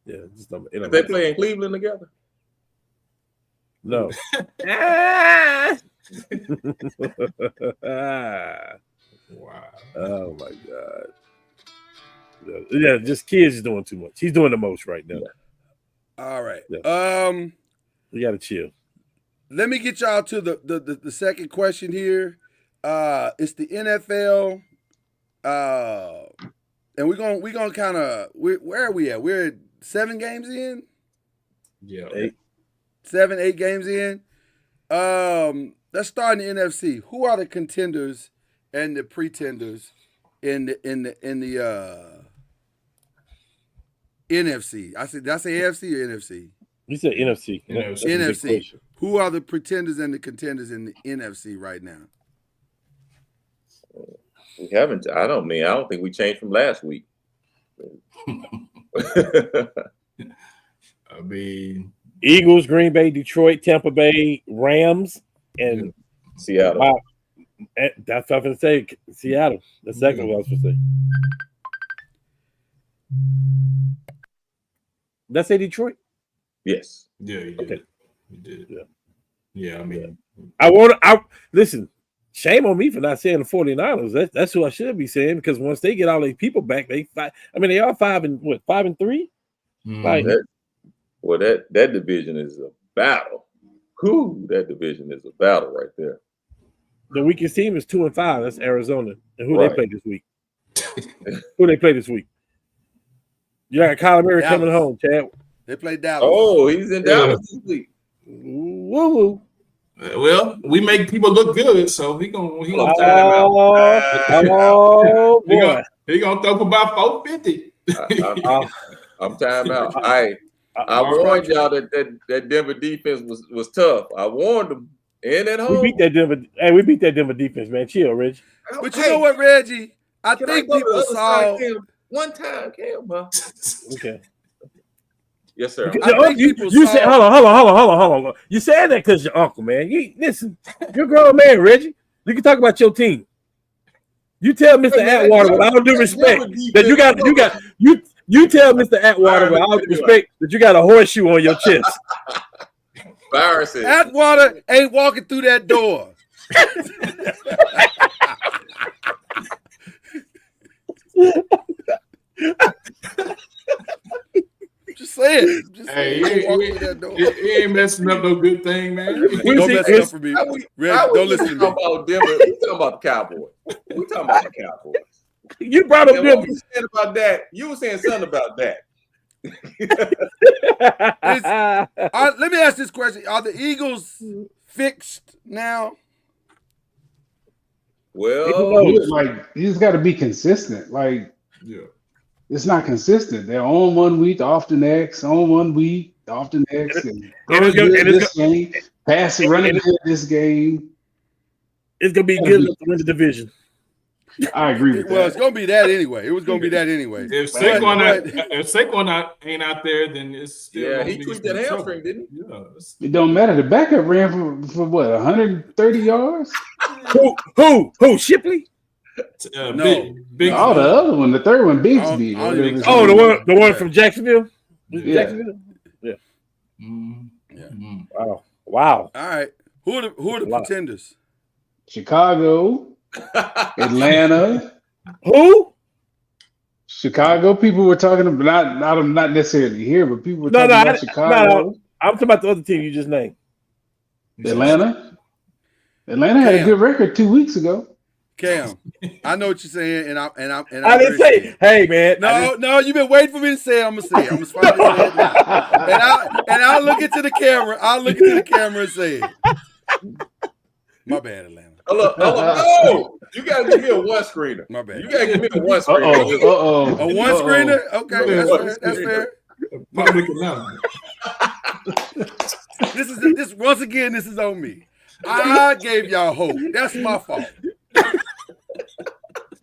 Yeah, just they play in Cleveland together. No. Wow. Oh my God. Yeah, just kids is doing too much. He's doing the most right now. All right. Yeah. We gotta chill. Let me get y'all to the second question here. It's the NFL. And we're gonna kind of where are we at? We're at 7 games in. Yeah. 8 games in. Let's start in the NFC. Who are the contenders and the pretenders in the NFC? Did I say AFC or NFC? You said NFC. NFC. Who are the pretenders and the contenders in the NFC right now? We haven't. I don't think we changed from last week. I mean, Eagles, Green Bay, Detroit, Tampa Bay, Rams, and Seattle. Wow. That's what I was going to say. Seattle. That's exactly what I was going to say. Did I say Detroit? Yes. Yeah, you did. Okay. You did. Yeah. Yeah, I mean, listen. Shame on me for not saying the 49ers. That's who I should be saying, because once they get all these people back, they fight. I mean, they are 5-3. Like, that division is a battle. That division is a battle right there. the weakest team is 2-5. That's Arizona. And who Right. they play this week? Who they play this week? You got Kyler Murray Dallas. coming home, Chad. They play Dallas. Oh, he's in Dallas this week. Woo woo. well, we make people look good, so he gonna time out. Oh boy. He gonna throw for about 450. I'm time out. I warned y'all that Denver defense was tough. I warned them. And at home. We beat that Denver defense, man. Chill, Rich. But you know what, Reggie? I think people saw. One time, Cam. Okay. Yes, sir. I think people you saw- said, hold on. You said that because your uncle, man. Listen, you're a grown man, Reggie. You can talk about your team. You tell Mr. Atwater, with all due respect, that you tell Mr. Atwater, with all due respect, that you got a horseshoe on your chest. Viruses. Atwater ain't walking through that door. Just saying. Hey, He ain't messing up no good thing, man. Don't mess it up for me. Reg, don't listen to me. About Denver. We talking about the Cowboys. We talking about the Cowboys. You brought up And Denver. what you said about that? You were saying something about that. Let me ask this question: are the Eagles fixed now? Well, like you just got to be consistent. Like Yeah. it's not consistent. They're on 1 week, off the next, on 1 week, off the next, and this game, pass it, running good this game. It's gonna be good enough to win the division. I agree with Well, that. it's gonna be that anyway. It was gonna be that anyway. If Saquon ain't out there, then it's still yeah, gonna he be tweaked some that trouble. hamstring, didn't he? Yeah, It don't matter. The backup ran for what 130 yards. Who? Shipley? No. Big. Oh, the other one, the third one, Bigsby. I don't even- Oh, the one from Jacksonville. Yeah. Jacksonville? Yeah. Mm-hmm. Wow. All right. Who are the Wow. pretenders? Chicago, Atlanta, Who? Chicago. People were talking about not necessarily here, but people were talking about Chicago, I'm talking about the other team you just named. Atlanta. Atlanta had a good record 2 weeks ago. Cam, I know what you're saying, and I I didn't say, hey man. No, you've been waiting for me to say it. I'm gonna say it. I'm gonna finally say it now. And I'll look into the camera. I'll look into the camera and say it. My bad, Atlanta. No, you gotta give me a one screener. My bad. You gotta give me a one screener. A one screener? Okay, that's fair. Public announcement. This once again, this is on me. I gave y'all hope. That's my fault.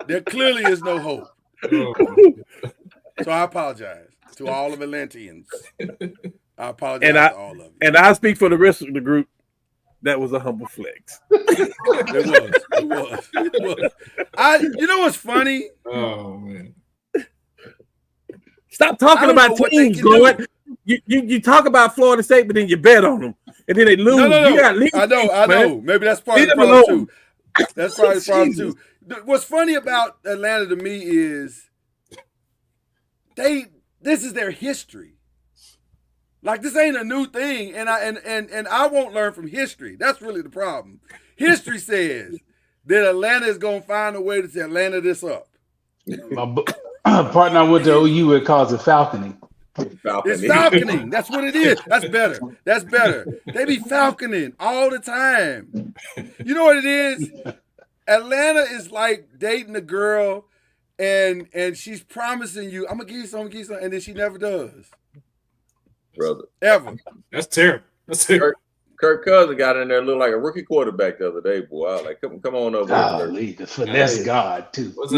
There clearly is no hope. So I apologize to all of Atlanteans. I apologize to all of you. And I speak for the rest of the group. That was a humble flex. It was. You know what's funny? Oh man. Stop talking about teams, Lloyd. You talk about Florida State, but then you bet on them, and then they lose. No. You got I know. man. Maybe that's part of the Leave them problem alone. too. That's probably the problem too. What's funny about Atlanta to me is this is their history. Like, this ain't a new thing, and I won't learn from history. That's really the problem. History says that Atlanta is gonna find a way to Atlanta this up. My partner I went to OU, it calls it falconing. It's falconing. That's what it is. That's better. That's better. They be falconing all the time. You know what it is? Atlanta is like dating a girl, and she's promising you, I'm gonna give you some, and then she never does. Brother. Ever. That's terrible. That's terrible. Kirk Cousins got in there looking like a rookie quarterback the other day, boy. I was like, come on over. Golly, the finesse god too. Was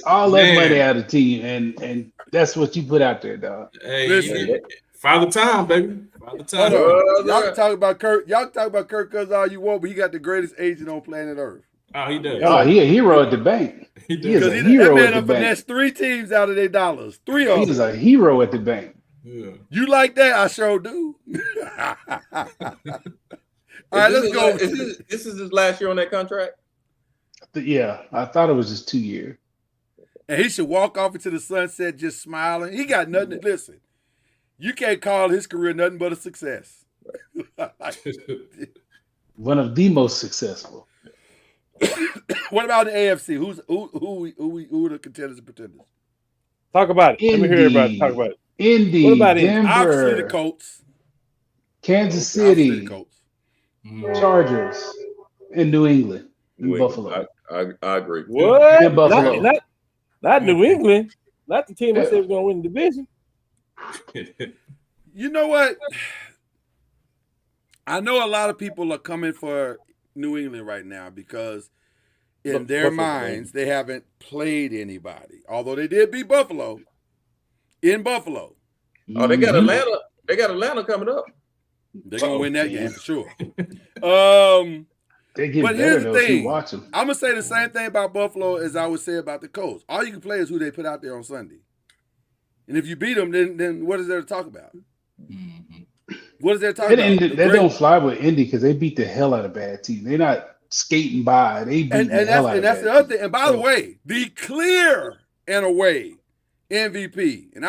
All that man. money out of the team, and that's what you put out there, dog. Hey, Listen. Father Time, baby. Father Time. Hold on. Y'all can talk about Kirk. Y'all can talk about Kirk Cousins all you want, but he got the greatest agent on planet Earth. Oh, he does. Oh, he a hero at the bank. He He is does. a That hero man at the done bank. finessed 3 teams out of their dollars. 3 of He them. is a hero at the bank. Yeah. You like that? I sure do. All right, let's go. This is his last year on that contract? Yeah, I thought it was just 2 years. And he should walk off into the sunset just smiling. He got nothing to listen. You can't call his career nothing but a success. One of the most successful. What about the AFC? Who are the contenders and pretenders? Talk about it. Let me hear everybody talk about it. Indy, What about it? Obviously the Denver, Colts. Kansas Obviously the City, Colts. Chargers, and New England, and New Buffalo. England. I agree. What? Yeah, Buffalo. Not New England. Not the team that said was going to win the division. You know what? I know a lot of people are coming for New England right now because in their minds they haven't played anybody. Although they did beat Buffalo in Buffalo. Oh, they got Atlanta. They got Atlanta coming up. They're gonna win that game for sure. They get But better here's the though if you thing. watch them. I'm gonna say the same thing about Buffalo as I would say about the Colts. All you can play is who they put out there on Sunday. And if you beat them, then what is there to talk about? What is there to talk about? They don't fly with Indy because they beat the hell out of bad teams. They're not skating by. They beat And the hell out of that's bad the other teams. thing. And by the way, the clear and away MVP, and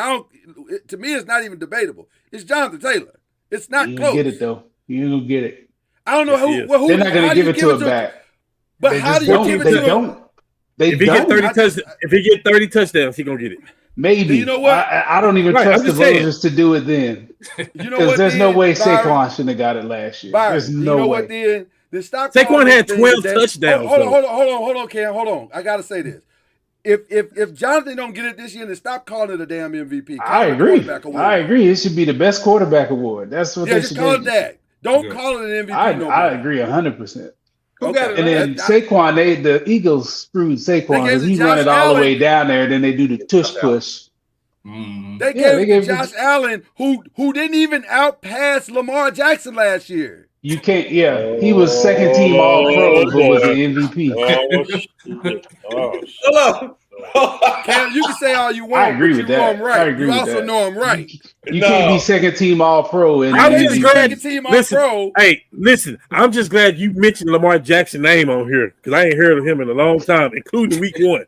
to me, it's not even debatable. It's Jonathan Taylor. It's not You close. ain't get it though. You ain't gonna get it. I don't know Yes, he who. is. Well, who They're not how gonna do give you it to him back. But They how just do you don't. give it They to him? don't. They If he don't. get 30 touchdowns, he gonna get it. Maybe. You know what? I don't even Right, trust I'm the just saying. voters to do it then. You know Because what? there's no then, way Byron? Saquon shouldn't have got it last year. Byron, There's you no know way. what? Then stop. Saquon calling had these 12 things touchdowns, Hold on, Cam. Hold on. I gotta say this. If Jonathan don't get it this year, then stop calling it a damn MVP. Call I it a agree. quarterback award. I agree. It should be the best quarterback award. That's what Yeah, they just should call do. it that. Don't Good. call it an MVP. I no more. agree 100%. Who got it? And then That- Saquon, the Eagles screwed They Saquon gave because it he to run Josh it all Allen. the way down there. Then they do the tush push. They Yeah, gave they it gave to it Josh to- Allen, who didn't even outpass Lamar Jackson last year. You can't. Yeah, he was second team All Pro, but was the MVP. Hello. Cam, you can say all you want, I agree but with you know that. I'm right. I agree You with also that. know I'm right. You can't be second team All Pro and I'm I'm just just glad- second team All listen, Pro. Hey, listen, I'm just glad you mentioned Lamar Jackson's name on here because I ain't heard of him in a long time, including week 1.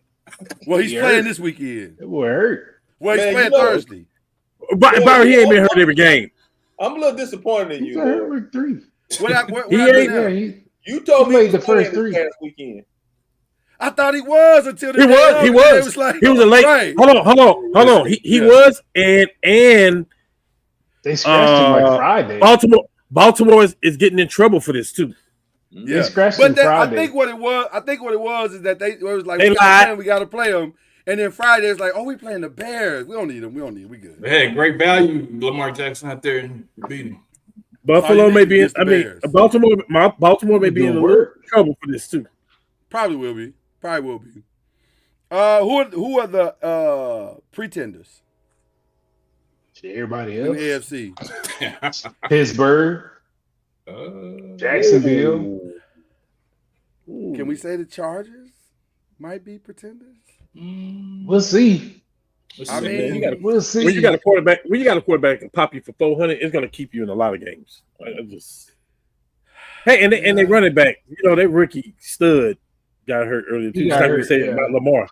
Well, he's Yeah. playing this weekend. It will hurt. Well, he's Man, playing you know- Thursday. Byron, he ain't been hurt every game. I'm a little disappointed in He's you. a hurt Lord. week 3. What happened He now? ain't- Yeah, he You told He me played he the was playing first 3. this past weekend. I thought he was until the He day was. of, He and was. it was like, He was a late. Right. Hold on. He Yeah. was, and They scratched him like Friday. Baltimore is getting in trouble for this too. They Yeah. scratched But him that, Friday. I think what it was is that it was like They lied. we got to play him, and then Friday it's like, oh, we playing the Bears. We don't need them. We good. They had great value. Lamar Jackson out there and beat him. Buffalo Oh, you may need be. to In, get the I mean, Bears. Baltimore may be in a little trouble for this too. Probably will be. Who are the pretenders Everybody in the else. AFC? Pittsburgh, Jacksonville. Can we say the Chargers might be pretenders? We'll see. I mean, you gotta, We'll see. when you got a quarterback, that can pop you for 400, it's going to keep you in a lot of games. Hey, and they running back, they rookie stud got hurt earlier too. He Just got like we hurt, said yeah. about Lamar,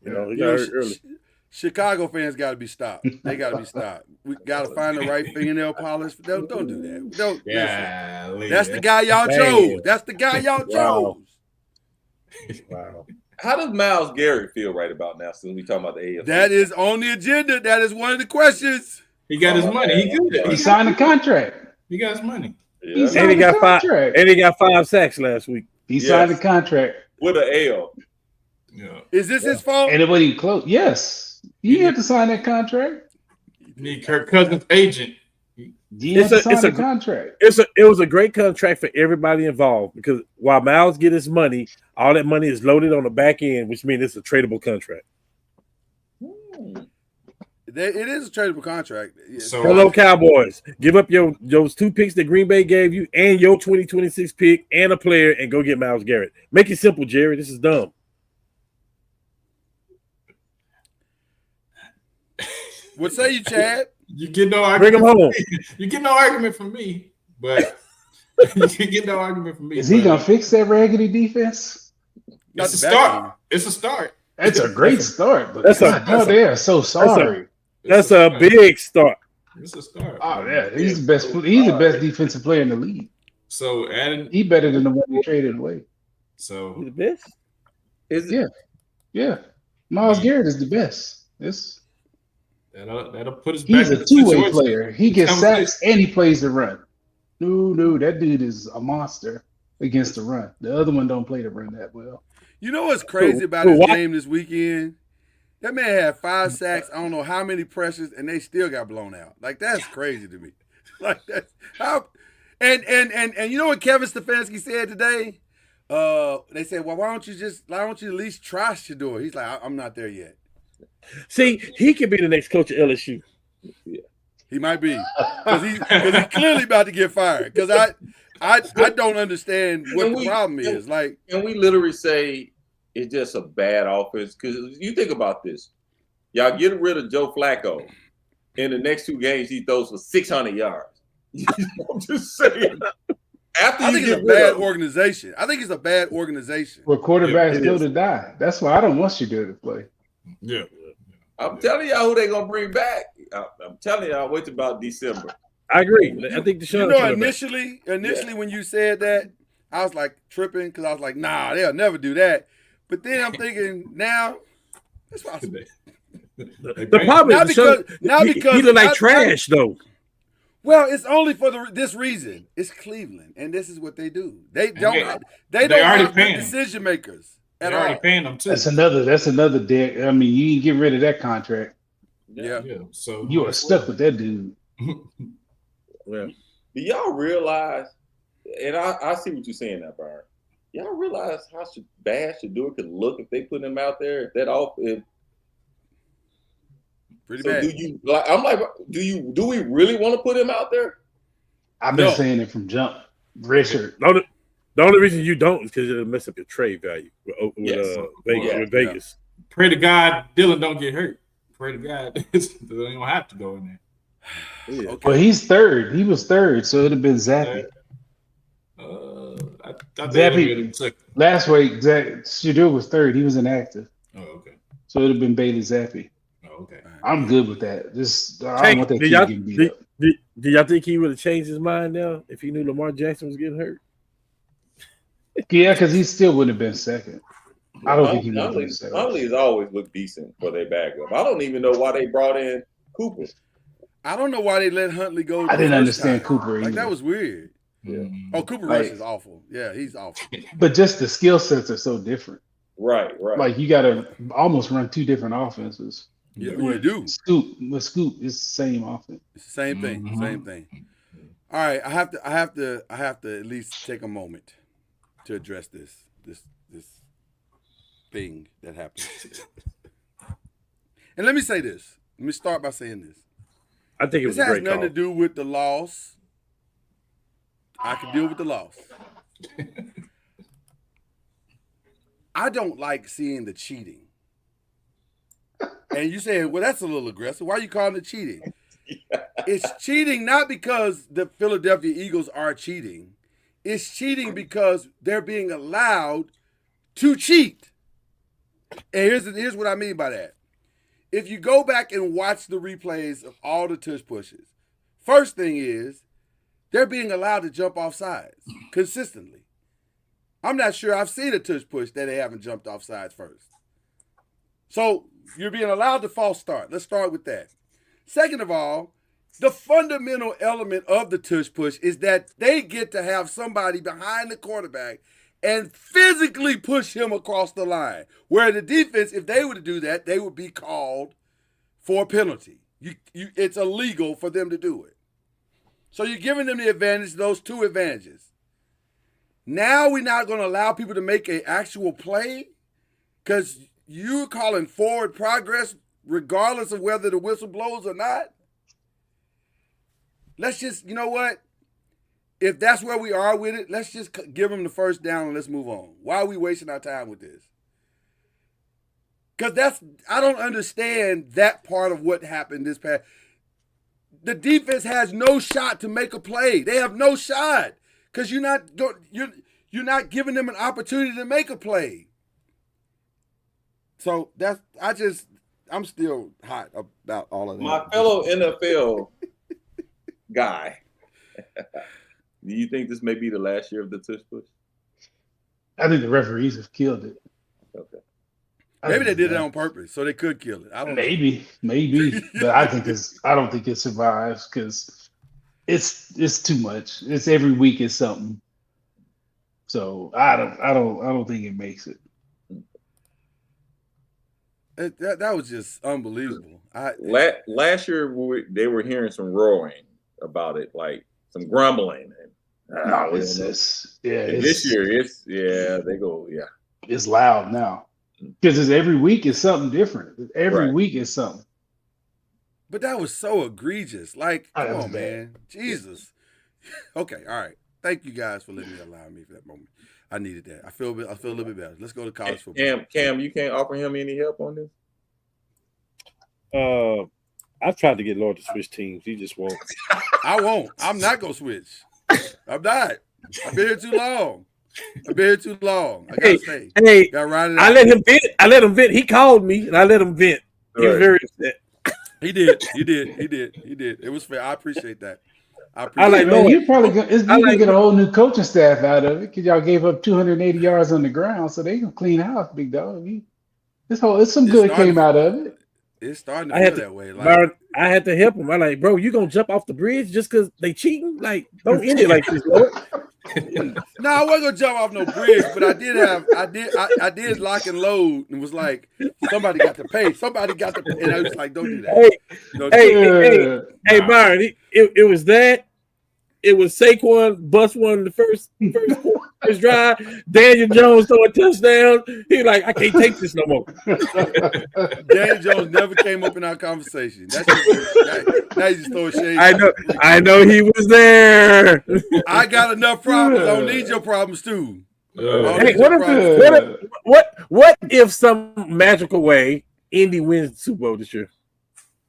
he got hurt early. Chicago fans got to be stopped. They got to be stopped. We got to find the right fingernail polish. Don't do that. Don't listen. Yeah, That's the guy y'all chose. That's the guy y'all Wow. chose. Wow. How does Myles Garrett feel right about now? Since we talking about the AFC, That is on the agenda. That is one of the questions. He got his money. He good. He signed a contract. He got his money. He yeah. signed And he a got five. contract. And he got 5 sacks last week. He signed a Yes. contract. with an L. Yeah. Is this his fault? And it wasn't even close. Yes. You have to sign that contract. Need Kirk Cousins' agent. You have to sign It's the a- contract. It was a great contract for everybody involved because while Miles get his money, all that money is loaded on the back end, which means it's a tradable contract. It is a tradable contract. So- Hello, Cowboys. Give up those 2 picks that Green Bay gave you and your 2026 pick and a player and go get Myles Garrett. Make it simple, Jerry. This is dumb. What say you, Chad? You get no Bring argument. him home. You get no argument from me, but you get no argument from me. Is he but gonna fix that raggedy defense? Not It's a the back start. end. It's a start. That's a great start, but that's a- God, no, they are so sorry. That's It's a start. big start. It's a start. Oh yeah, he's the best. He's the best defensive player in the league. So adding. He better than the one they traded away. He's So the best. Is it? Yeah. Yeah, Myles Garrett is the best. that'll put us back. He's in a the two-way situation. player. He gets Conversation. sacks and he plays the run. No, that dude is a monster against the run. The other one don't play the run that well. You know what's crazy about his game this weekend? That man had 5 sacks. I don't know how many pressures, and they still got blown out. Like that's crazy to me. Like that's how. And you know what Kevin Stefanski said today? They said, well, why don't you at least try Shador? He's like, I'm not there yet. See, he could be the next coach of LSU. He might be because he's clearly about to get fired. Because I don't understand what And the we- problem is. Like, And we literally say it's just a bad offense because you think about this. Y'all get rid of Joe Flacco. In the next 2 games, he throws for 600 yards. I'm just saying. After I you think it's get a rid bad of organization. I think it's a bad organization. Where quarterbacks it go is. to die. That's why I don't want Shador to play. Yeah. I'm telling y'all who they gonna bring back. I'm telling y'all, wait till about December. I agree. I think the You show. know, initially when you said that, I was like tripping because I was like, nah, they'll never do that. But then I'm thinking now, that's possible. The problem Not is the because- not he because- look like not- trash though. Well, it's only for this reason. It's Cleveland, and this is what they do. They don't they don't already have paying good him. decision makers at They're already all. paying them too. That's another dead. I mean, you can get rid of that contract. Yeah. Yeah. So You are stuck with that dude. Yeah. Do y'all realize? And I see what you're saying now, Byron. Y'all realize how bad Shador could look if they put him out there? If that off, if Pretty so, bad. do you like? I'm like, do we really want to put him out there? I've been No. saying it from jump. Richard. The only reason you don't is because it'll mess up your trade value with Yes. Vegas. Yeah. With Vegas. pray to God Dylan don't get hurt. Pray to God they don't have to go in there. Yeah. Okay. Well, he's third. He was third, so it'd have been Zappy. I think Zappy- it'll be second. Last week, Shador was third. He was inactive, Oh, okay. so it'd have been Bailey Zappi. Oh, okay. I'm good with that. Just I Hey, don't want that did kid y'all- getting beat up. Do y'all think he would have changed his mind now if he knew Lamar Jackson was getting hurt? Yeah, because he still wouldn't have been second. I don't think he would have been Huntley's second. always looked decent for their backup. I don't even know why they brought in Cooper. I don't know why they let Huntley go. I the didn't first understand time. Cooper Like either. that was weird. Yeah. Oh, Cooper Like- Rush is awful. Yeah, he's awful. But just the skill sets are so different. Right. Like you got to almost run 2 different offenses. Yeah, you do. Scoop, it's the same offense. It's the same thing. Mhm. Same thing. All right, I have to at least take a moment to address this thing that happened. And let me say this. Let me start by saying this. I think it was This a has great nothing call. to do with the loss. I can deal with the loss. I don't like seeing the cheating. And you say, well, that's a little aggressive. Why are you calling it cheating? It's cheating not because the Philadelphia Eagles are cheating. It's cheating because they're being allowed to cheat. And here's what I mean by that. if you go back and watch the replays of all the tush pushes, first thing is they're being allowed to jump off sides consistently. I'm not sure I've seen a tush push that they haven't jumped off sides first. So you're being allowed to false start. Let's start with that. Second of all, the fundamental element of the tush push is that they get to have somebody behind the quarterback and physically push him across the line. Where the defense, if they were to do that, they would be called for a penalty. It's illegal for them to do it. So you're giving them the advantage, those two advantages. Now we're not going to allow people to make an actual play because you're calling forward progress regardless of whether the whistle blows or not. Let's just, you know what? If that's where we are with it, let's just give them the first down and let's move on. Why are we wasting our time with this? Because I don't understand that part of what happened this past. The defense has no shot to make a play. They have no shot because you're not giving them an opportunity to make a play. So I'm still hot about all of that. My fellow NFL guy, do you think this may be the last year of the tush push? I think the referees have killed it. Okay. Maybe they did it on purpose so they could kill it. I don't know. Maybe, but I don't think it survives because it's too much. It's every week is something. So I don't think it makes it. That was just unbelievable. Last year they were hearing some roaring about it, like some grumbling. And, this year it's loud now because it's every week is something different. Every week is something. But that was so egregious. Like, come on, bad. man, Jesus. Okay, all right. Thank you guys for allowing me for that moment. I needed that. I feel a little bit better. Let's go to college football. Cam, you can't offer him any help on this? I've tried to get Lord to switch teams. He just won't. I won't. I'm not going to switch. I'm not. I've been here too long. I gotta stay. Hey, gotta ride it out. I let him vent. He called me and I let him vent. He was very upset. He did. It was fair. I appreciate that. You're probably gonna get a whole new coaching staff out of it because y'all gave up 280 yards on the ground, so they gonna clean house, big dog. It's some good came out of it. It's starting to feel that way. Byron, I had to help him. I'm like, bro, you gonna jump off the bridge just because they cheating? Like, don't end it like this, Lord. No, I wasn't gonna jump off no bridge, but I did lock and load and was like, somebody got to pay. And I was like, don't do that. Hey, Byron, it was that. It was Saquon bust one the first drive. Daniel Jones throwing touchdowns. He was like, I can't take this no more. Daniel Jones never came up in our conversation. Now you just throw shade. I know he was there. I got enough problems. I don't need your problems too. Hey, what if some magical way Indy wins the Super Bowl this year?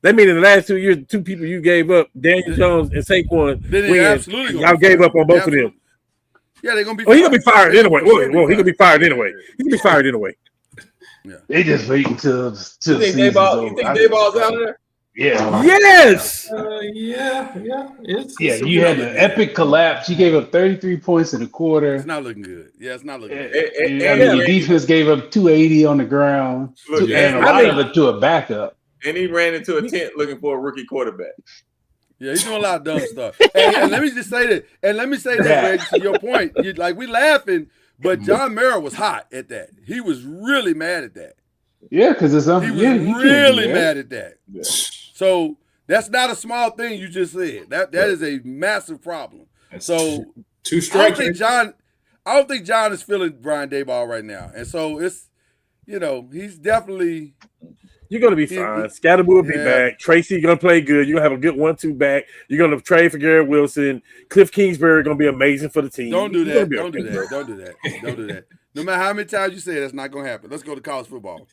That means in the last 2 years, the two people you gave up, Daniel Jones and Saquon, y'all gave up on both of them. Yeah, they're gonna be. He's gonna be fired anyway. Whoa, he's gonna be fired anyway. He's gonna be fired anyway. Yeah. They just wait until you think Dayball's out of there? Yeah. Yes. Yeah. You had an epic collapse. You gave up 33 points in a quarter. It's not looking good. Yeah, it's not looking good. And the defense gave up 280 on the ground, and a lot of it to a backup. And he ran into a tent looking for a rookie quarterback. Yeah, he's doing a lot of dumb stuff. And let me just say that. And let me say that, Greg, to your point. We laughing, but John Mara was hot at that. He was really mad at that. Yeah, because it's he was really mad at that. Yeah. So that's not a small thing you just said. That is a massive problem. That's so two strikes. I don't think John is feeling Brian Daboll right now. And so it's, he's definitely. You're going to be fine. Scatterby will be back. Tracy going to play good. You're going to have a good 1-2 back. You're going to trade for Garrett Wilson. Cliff Kingsbury going to be amazing for the team. Don't do that. Don't do that. No matter how many times you say it, that's not going to happen. Let's go to college football.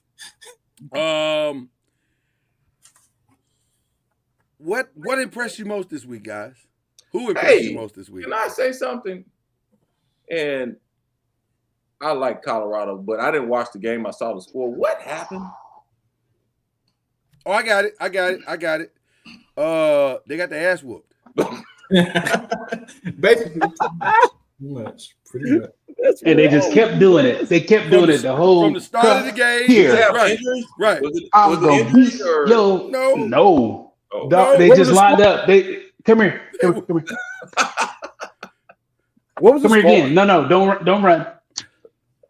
What impressed you most this week, guys? Who impressed you most this week? Can I say something? And I like Colorado, but I didn't watch the game. I saw the score. What happened? Oh, I got it. They got their ass whooped. Basically, pretty much. And they just kept doing it. They kept doing it the whole from the start of the game. Here. Did they have Right. injuries? Right. Was it I'm gonna beat injuries or yo. No. No. Oh. Dog, No, they what just was the lined up. They come here. What was the Come here score? again. No, don't run.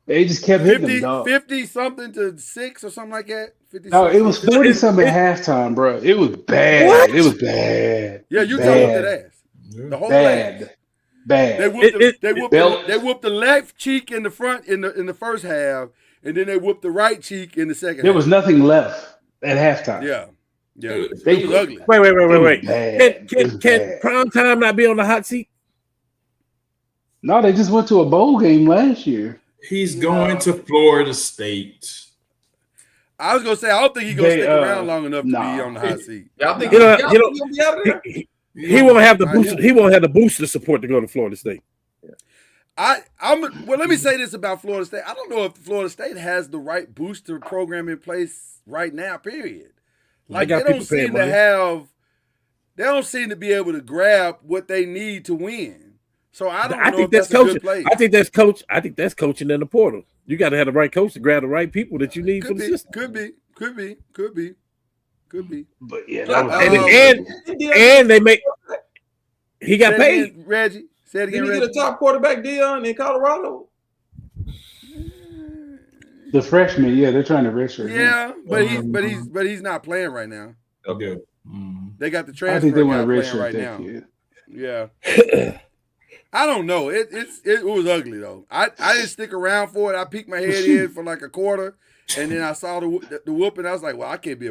They just kept hitting them, dog. 50 something to 6 or something like that. 50 No, it was 60. 40 something at halftime, bro. It was bad. What? It was bad. Yeah, Utah Bad. whooped that ass. The whole ass. Bad. They whooped, Belt. they whooped the left cheek in the front in the first half, and then they whooped the right cheek in the second There half. was nothing left at halftime. Yeah. They- It was ugly. Wait. It was Can bad. It was can bad. prime time not be on the hot seat? No, they just went to a bowl game last year. He's going to Florida State. I was gonna say I don't think he's gonna They, stick around long enough to nah. be on the hot seat. Y'all think You know- y'all you know- think he'll be out of there? He won't have the boost. He won't have the booster support to go to Florida State. Well, let me say this about Florida State. I don't know if Florida State has the right booster program in place right now. Period. Like got they don't people paying seem to money. have. They don't seem to be able to grab what they need to win. So I don't know I think if that's that's a coaching. good place. I think that's coaching in the portal. You got to have the right coach to grab the right people that you need for Could the be, system. could be. But yeah, that was- And they make. He got Say it paid. again, Reggie. Say it again, Didn't he get a Reggie. top quarterback Dion in Colorado? the freshman, yeah, they're trying to redshirt him. Yeah, but he's not playing right now. Okay. They got the I transfer think they guy want to playing redshirt right that now. kid. Yeah. I don't know. It was ugly though. I didn't stick around for it. I peeked my head in for like a quarter, and then I saw the whooping. I was like, well, I can't be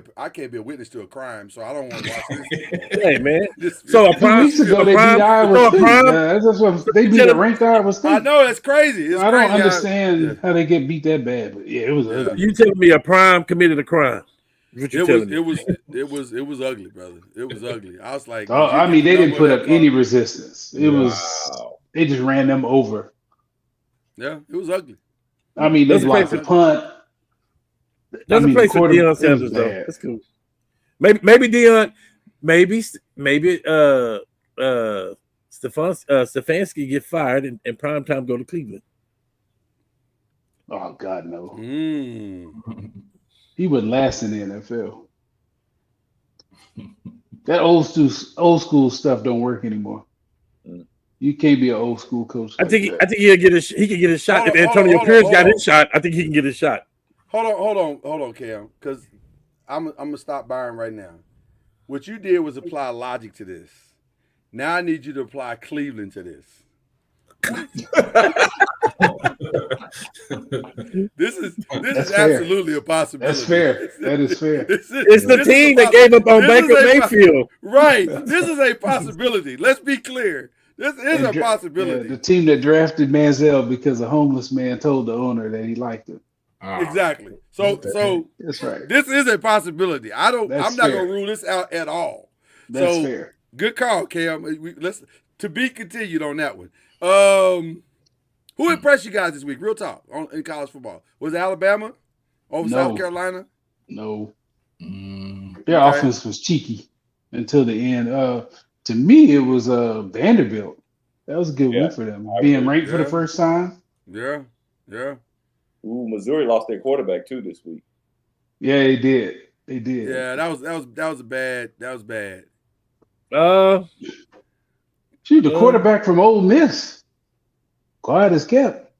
a witness to a crime, so I don't want to watch this. Hey man. This- So a 2 prime. weeks ago, a they beat prime- Iowa so a State. prime- That's what they beat a ranked Iowa State. I know it's crazy. It's I don't crazy. understand how they get beat that bad, but yeah, it was ugly. You telling me a prime committed a crime? What you telling me? It was ugly, brother. It was ugly. I was like, Oh, I mean, they didn't put up any resistance. resistance. It was Wow. they just ran them over. Yeah, it was ugly. I mean, they That's a blocked place the punt. There's I mean, a place for quarter- Deion it was Sanders though. bad. That's cool. Maybe Deion, maybe Stefanski get fired and prime time go to Cleveland. Oh God, no. Mm. He wouldn't last in the NFL. That old school stuff don't work anymore. Mm. You can't be an old school coach. I like think that. he'll get he can get his shot. Hold If on, Antonio hold on, Pierce hold got on. his shot, I think he can get his shot. Hold on, Cam, because I'm gonna stop Byron right now. What you did was apply logic to this. Now I need you to apply Cleveland to this. This is That's fair. absolutely a possibility. That's fair. That is fair. It's the team that gave up on this is Baker a Mayfield. Right. This is a possibility. Let's be clear. This is And a possibility. the team that drafted Manziel because a homeless man told the owner that he liked him. Exactly. So That's right. this is a possibility. I'm That's not fair. gonna rule this out at all. That's So, fair. Good call, Cam. Let's to be continued on that one. Who impressed you guys this week? Real talk in college football. Was it Alabama over No. South Carolina? No, their Okay. offense was cheeky until the end. To me, it was Vanderbilt. That was a good Yeah, win for them. I Being agree. ranked for the Yeah. first time. Yeah. Ooh, Missouri lost their quarterback too this week. Yeah, they did. They did. Yeah, that was bad. That was bad. Shoot, the quarterback from Ole Miss, quiet as kept.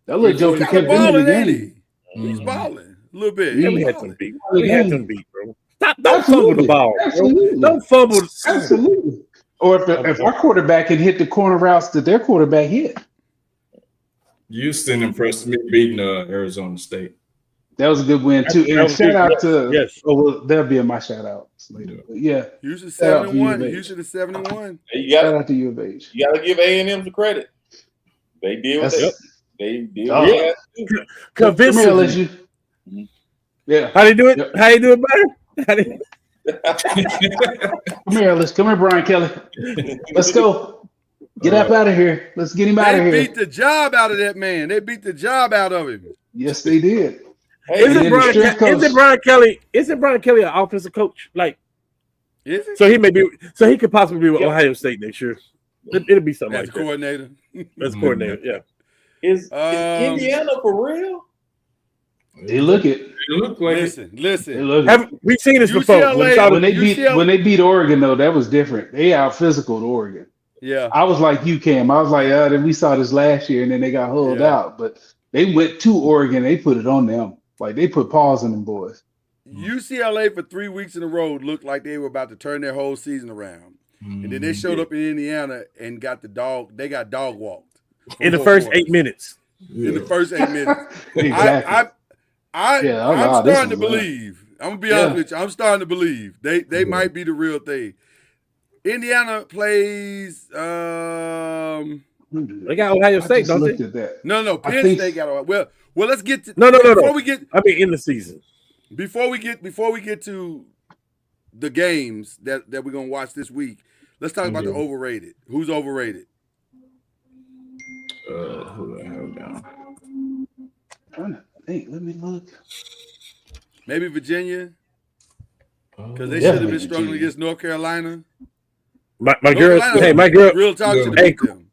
That little joker He's kept kinda them in the balling, ain't game. he? He's balling a little bit. Yeah, He's we had balling. them beat. We had them beat, bro. Don't fumble Absolutely. the ball, bro. Absolutely. Don't fumble. Absolutely. Or if our quarterback can hit the corner routes that their quarterback hit. Houston impressed me beating Arizona State. That was a good win too. That And was shout good. out to Yes. Oh, well, that'll be in my shout outs later. But yeah, Houston Shout out to 7-1. U of H. Houston is 7-1. You shout got out to U of H. you got to give A&M some credit. They did what That's- they did. Oh. What they had to do. Come here, Convincingly. LSU. Yeah, How they do it? Yep. How they do it better? How they- come here, LSU. Come here, Brian Kelly. Let's go. Get up out of here. Let's get him out of They here. beat the job out of that man. They beat the job out of him. Yes, they did. Isn't Brian Kelly an offensive coach? Like, Is it? so he could possibly be with Ohio State next year. It'll be something As like coordinator. that. As coordinator, yeah. Is Indiana for real? They look it. It looked like Listen. They look it. Haven't we seen this before? UCLA When they beat Oregon though, that was different. They out physical Oregon. Yeah. I was like you, Cam. I was like, we saw this last year, and then they got hulled out. But they went to Oregon. They put it on them. Like they put paws on them boys. UCLA for 3 weeks in a row looked like they were about to turn their whole season around. And then they showed up in Indiana and got they got dog walked. In the first 8 minutes. In the first 8 minutes. Exactly. I'm starting to believe. I'm gonna be honest with you. I'm starting to believe they might be the real thing. Indiana plays They got Ohio State, don't they? No, Penn State got Ohio. Well, let's get to No. before we get I mean in the season. before we get to the games that we're gonna watch this week. Let's talk about the overrated. Who's overrated? who the hell down? Hey, let me look. Maybe Virginia, because they should have been struggling against North Carolina. My girl, my girl. Real talk to them.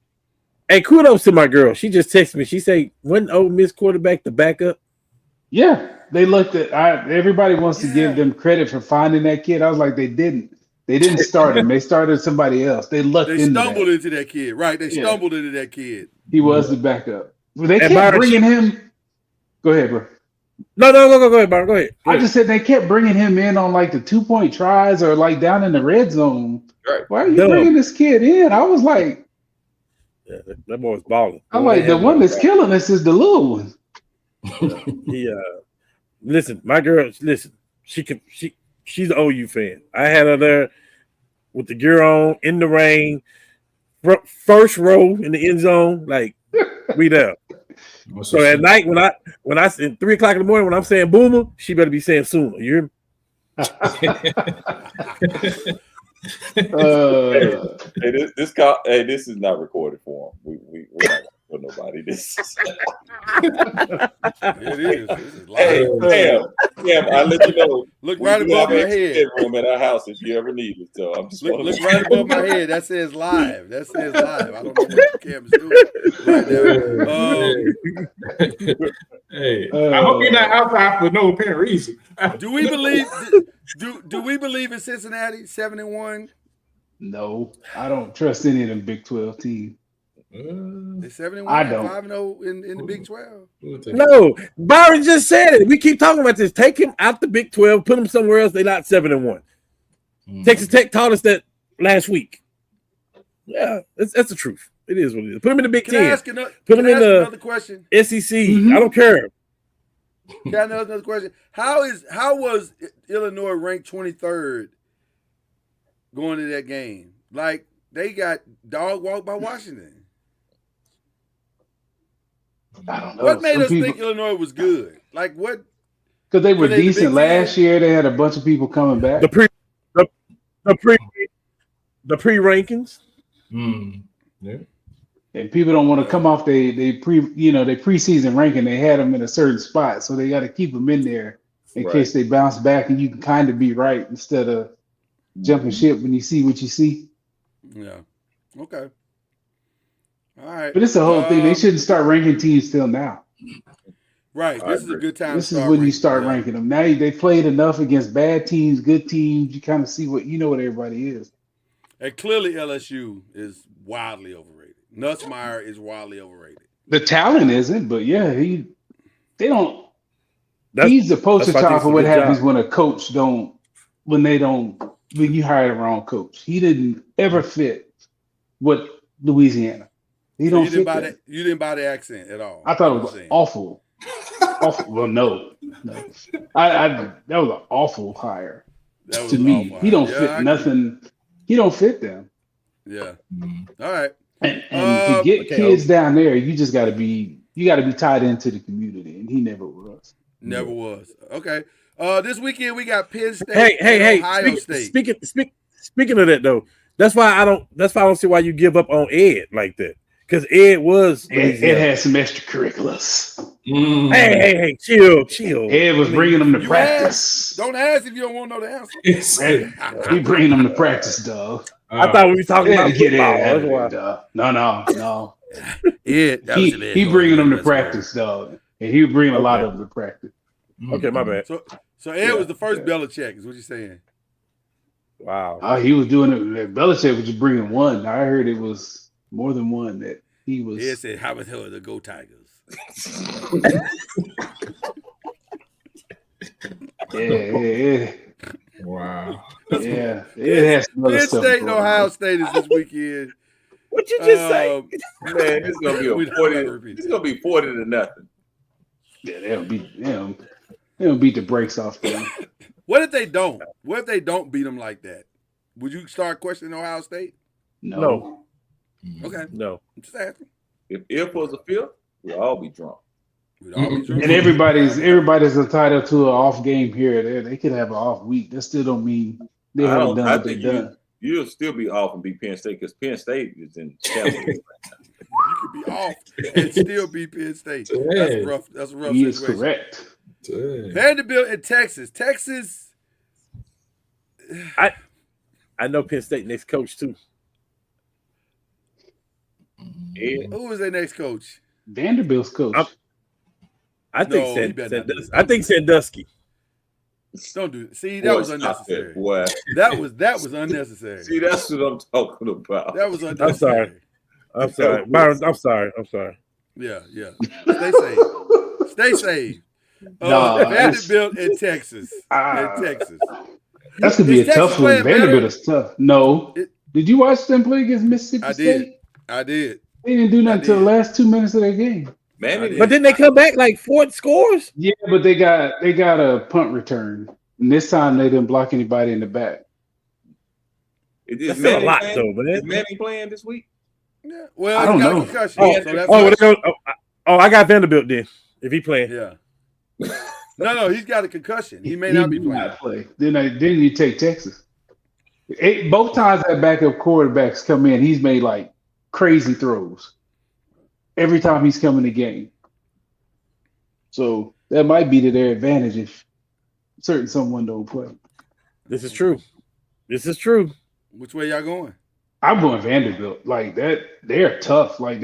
Hey, kudos to my girl. She just texted me. She said, "When Ole Miss quarterback the backup?" Yeah, they looked at. Everybody wants to give them credit for finding that kid. I was like, they didn't. They didn't start him. They started somebody else. They stumbled into that kid. Right? They stumbled into that kid. He was the backup. Well, they kept bringing him. Go ahead, bro. No, go ahead, Byron. Go ahead. I just said they kept bringing him in on like the 2-point tries or like down in the red zone. Right. Why are you bringing this kid in? I was like, that boy's balling. I'm like, the one that's killing us is the little one. Listen, my girl. Listen, she's an OU fan. I had her there with the gear on in the rain, first row in the end zone. Like we there. So at night when I at 3:00 in the morning when I'm saying Boomer, she better be saying Sooner. You hear me? This is not recorded for him. We're not for nobody. This is it is. This is live. Damn, I let you know. Look right above my head. Room at our house if you ever need it. So I'm just look right above my head. That says live. I don't know what Cam is doing right now. I hope you're not outside for no apparent reason. Do we believe in Cincinnati 7-1? No, I don't trust any of them Big 12 teams. They're 7-1, I don't. 5-0 in the Big 12. No, Byron just said it. We keep talking about this. Take him out the Big 12, put him somewhere else. They're not 7-1. Texas Tech taught us that last week. Yeah, that's the truth. It is what it is. Put him in the Big 10. Put him in another question. SEC. I don't care. Can I ask another question? How was Illinois ranked 23rd going to that game? Like they got dog walked by Washington. I don't know. What made us think Illinois was good? Like what? Because they were decent last year. They had a bunch of people coming back. The pre-rankings. Yeah. And people don't want to come off they preseason ranking. They had them in a certain spot, so they got to keep them in there in case they bounce back, and you can kind of be right instead of jumping ship when you see what you see. Yeah. Okay. All right. But it's the whole thing. They shouldn't start ranking teams till now. Right. This is a good time. This is when you start ranking them. Now they played enough against bad teams, good teams. You kind of see what everybody is. And clearly LSU is wildly overrated. Nussmeier is wildly overrated. The talent isn't, but yeah, he's the poster child for what happens when a coach when you hire the wrong coach. He didn't ever fit what Louisiana. You didn't buy the accent at all. I thought it was awful. Awful. Well, no. That was an awful hire to me. He don't fit nothing. He don't fit them. Yeah. All right. And to get kids down there, you just got to be tied into the community, and he never was. Never was. Okay. This weekend we got Penn State. Hey! Ohio State. Speaking of that though, that's why I don't see why you give up on Ed like that. Because Ed was Ed had some extracurriculars. Hey, chill. Ed was bringing them to You practice. Don't ask if you don't want to know the answer. He bringing them to practice, dog. I thought we were talking Yeah, about get football. Ed out of That's there, why. dog. No. Yeah, that was an He Ed bringing them to That's right. practice, dog, and he was bringing a lot Okay. of them to practice. Okay, my bad. So Ed was the first Belichick, is what you're saying. Wow. He was doing it. Belichick was just bringing one. I heard it was more than one that he was. Ed said, "How the hell are the Go Tigers?" Yeah. Wow. It has some other Penn stuff State and going on. Ohio State is this weekend. What you just say? Man, it's gonna be We a don't 40. gotta repeat It's that. gonna be 40 to nothing. Yeah, they'll beat the brakes off them. What if they don't? What if they don't beat them like that? Would you start questioning Ohio State? No. Okay, No. I'm just asking. If was a fifth, we'll all be drunk. We'd all be drunk. And everybody's entitled to an off game here or there. They could have an off week. That still don't mean they haven't done what they've done. You'll still be off and beat Penn State because Penn State is in shambles. You could be off and still beat Penn State. That's Dang. rough. That's a rough He is situation. correct. Dang. Vanderbilt and Texas. Texas. I know Penn State next coach too. Who was their next coach? Vanderbilt's coach. I think No, he better not do I think Sandusky. Don't do it. See, that was Boy, stop unnecessary. that, boy. That was unnecessary. See, that's what I'm talking about. That was unnecessary. I'm sorry. Byron, I'm sorry. Yeah. Stay safe. Stay safe. Vanderbilt and Texas. Texas. That's gonna be Is a tough Texas one. playing better? Vanderbilt is tough. No. It- Did you watch them play against Mississippi I State? did. I did. They didn't do nothing I until the did. last 2 minutes of their game. Man, But didn't they come back like 4 scores? Yeah, but they got a punt return. And this time they didn't block anybody in the back. That's still a lot, though, man. Is Manning playing this week? Yeah. Well, I don't he got know. a concussion. Oh, so that's well, they go, I got Vanderbilt then. If he playing, yeah. No, he's got a concussion. He may not be did playing. not play. Then you take Texas. Both times that backup quarterbacks come in, he's made like crazy throws. Every time he's come in the game. So that might be to their advantage if someone don't play. this is true. Which way y'all going? I'm going Vanderbilt. Like that, they're tough. Like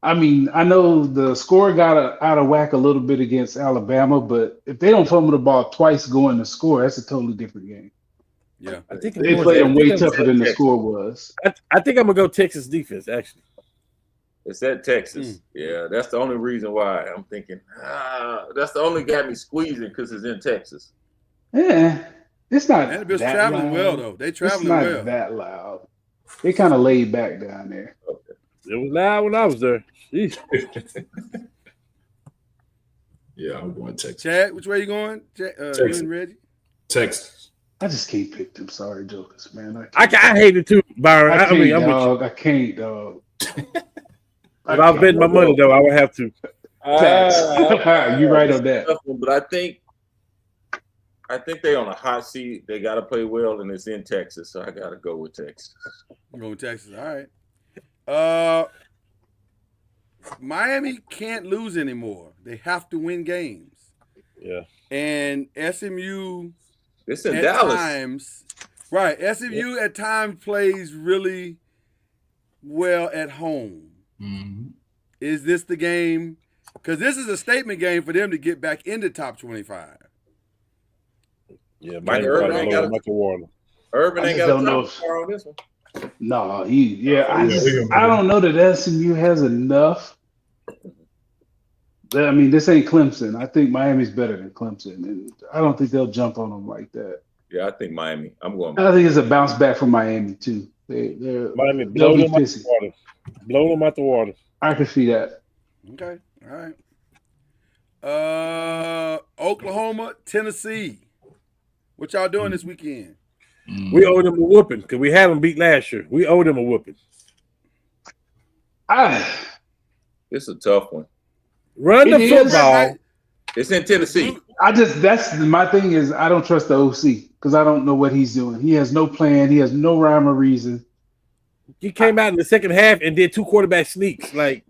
I know the score got out of whack a little bit against Alabama, but if they don't fumble the ball twice going to score, that's a totally different game. Yeah. I think They played them way tougher than the score was. I think I'm gonna go Texas defense. Actually, It's at Texas. Yeah, that's the only reason why I'm thinking. That's the only got me squeezing because it's in Texas. Yeah, it's not Vanderbilt's that traveling loud. well though. They It's traveling not well. that loud. They kind of laid back down there. it was loud when I was there. Jeez. Yeah, I'm going Texas. Chad, which way you going? You Texas. and Reggie? Texas. I just can't pick them. Sorry, jokers, man. I hate it too, Byron. I mean, I'm with you. dog. I can't, dog. If I was betting my money though, I would have to. You're right on that. Tough one, but I think they're on a hot seat. They got to play well, and it's in Texas, so I got to go with Texas. I'm going Texas. All right. Miami can't lose anymore. They have to win games. Yeah. And SMU It's in at Dallas. times, right? SMU at times plays really well at home. Mhm. Is this the game? Because this is a statement game for them to get back into top 25. Yeah, Mike Michael Irvin ain't got a- Michael Warner. Urban I ain't just got a don't know top if- car on this one. No, Yeah, I don't know that SMU has enough. I mean, this ain't Clemson. I think Miami's better than Clemson, and I don't think they'll jump on them like that. Yeah, I think Miami. I'm going. I think it's a bounce back from Miami too. They're Miami they'll blow be them out the pissy. water. Blow them out the water. I can see that. Okay. All right. Oklahoma, Tennessee. What y'all doing this weekend? We owe them a whooping because we had them beat last year. We owe them a whooping. It's a tough one. Run the It is. football. It's in Tennessee. That's my thing is I don't trust the OC because I don't know what he's doing. He has no plan. He has no rhyme or reason. He came out in the second half and did 2 quarterback sneaks. Like,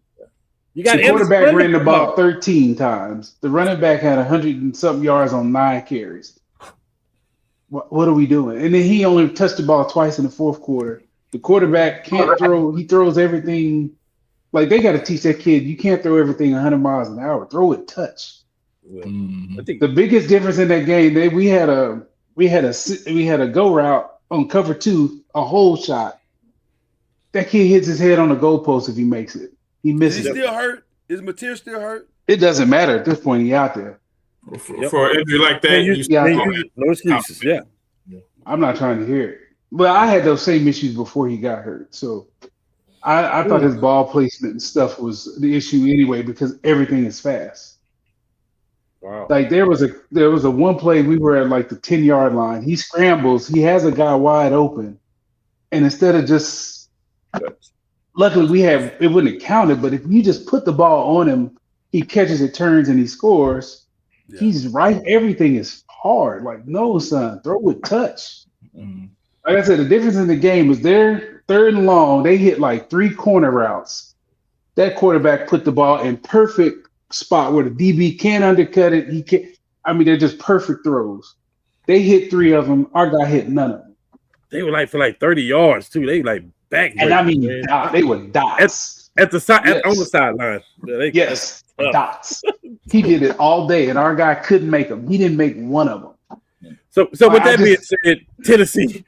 You got The quarterback ran the ball 13 times. The running back had 100 and something yards on 9 carries. What are we doing? And then he only touched the ball twice in the fourth quarter. The quarterback can't throw. He throws everything. Like, they got to teach that kid, you can't throw everything 100 miles an hour. Throw it touch. I think The biggest difference in that game, we had a go route on cover 2, a hole shot. That kid hits his head on the goalpost if he makes it. He Is misses he it. still hurt? Is Mateer still hurt? It doesn't matter at this point. He out there. For an injury like that, no excuses. Yeah. I'm not trying to hear it. But I had those same issues before he got hurt. So I thought his ball placement and stuff was the issue anyway because everything is fast. Wow. Like there was a one play we were at like the 10-yard line. He scrambles. He has a guy wide open, and instead of just, luckily it wouldn't have counted. But if you just put the ball on him, he catches it, turns, and he scores. Yeah. He's right. Everything is hard. Like, no, son, throw with touch. Like I said, the difference in the game was their 3rd and long. They hit like 3 corner routes. That quarterback put the ball in perfect spot where the DB can't undercut it. He can't. I mean, they're just perfect throws. They hit 3 of them. Our guy hit none of them. They were like for like 30 yards too. They like back. And I mean, they were dots. At the side, Yes. on the sideline. Yeah, Yes, dots. He did it all day, and our guy couldn't make them. He didn't make one of them. So with that being said, Tennessee.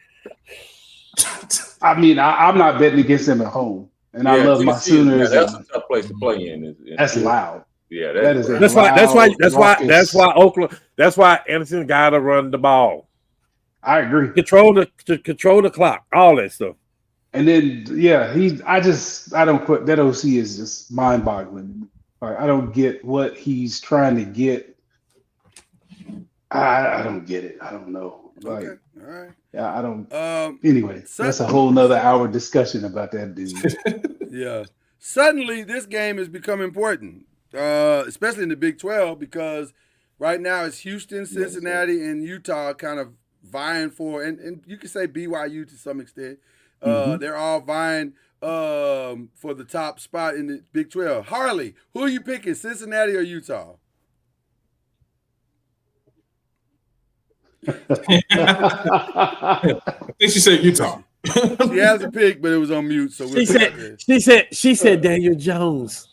I mean, I'm not betting against them at home, and I love my Sooners. That's a tough place to play in. That's loud. Yeah, That's why Anderson got to run the ball. I agree. Control the clock, all that stuff. And then I don't quit. That OC is just mind-boggling. Like, I don't get what he's trying to get. I don't get it. I don't know. Like, Okay. All right. yeah, I don't. Suddenly- Anyway, that's a whole nother hour discussion about that dude. Yeah. Suddenly, this game has become important, especially in the Big 12, because right now it's Houston, Cincinnati, and Utah kind of vying for, and you can say BYU to some extent. They're all vying for the top spot in the Big 12. Harley, who are you picking, Cincinnati or Utah? I think she said Utah. She has a pick, but it was on mute, so we'll She said Daniel Jones.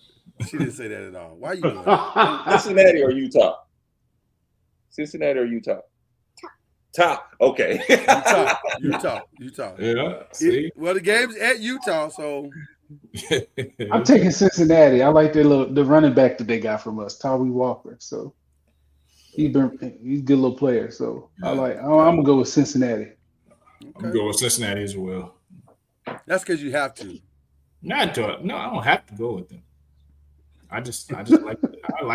She didn't say that at all. Why are you doing that? Cincinnati or Utah? Cincinnati or Utah? Top. Okay. Utah. Yeah. See? Well, the game's at Utah, so I'm taking Cincinnati. I like the running back that they got from us, Tawee Walker. So he's a good little player. So I'm gonna go with Cincinnati. I'm gonna go with Cincinnati as well. that's because you have to. No, I don't have to go with them. I just like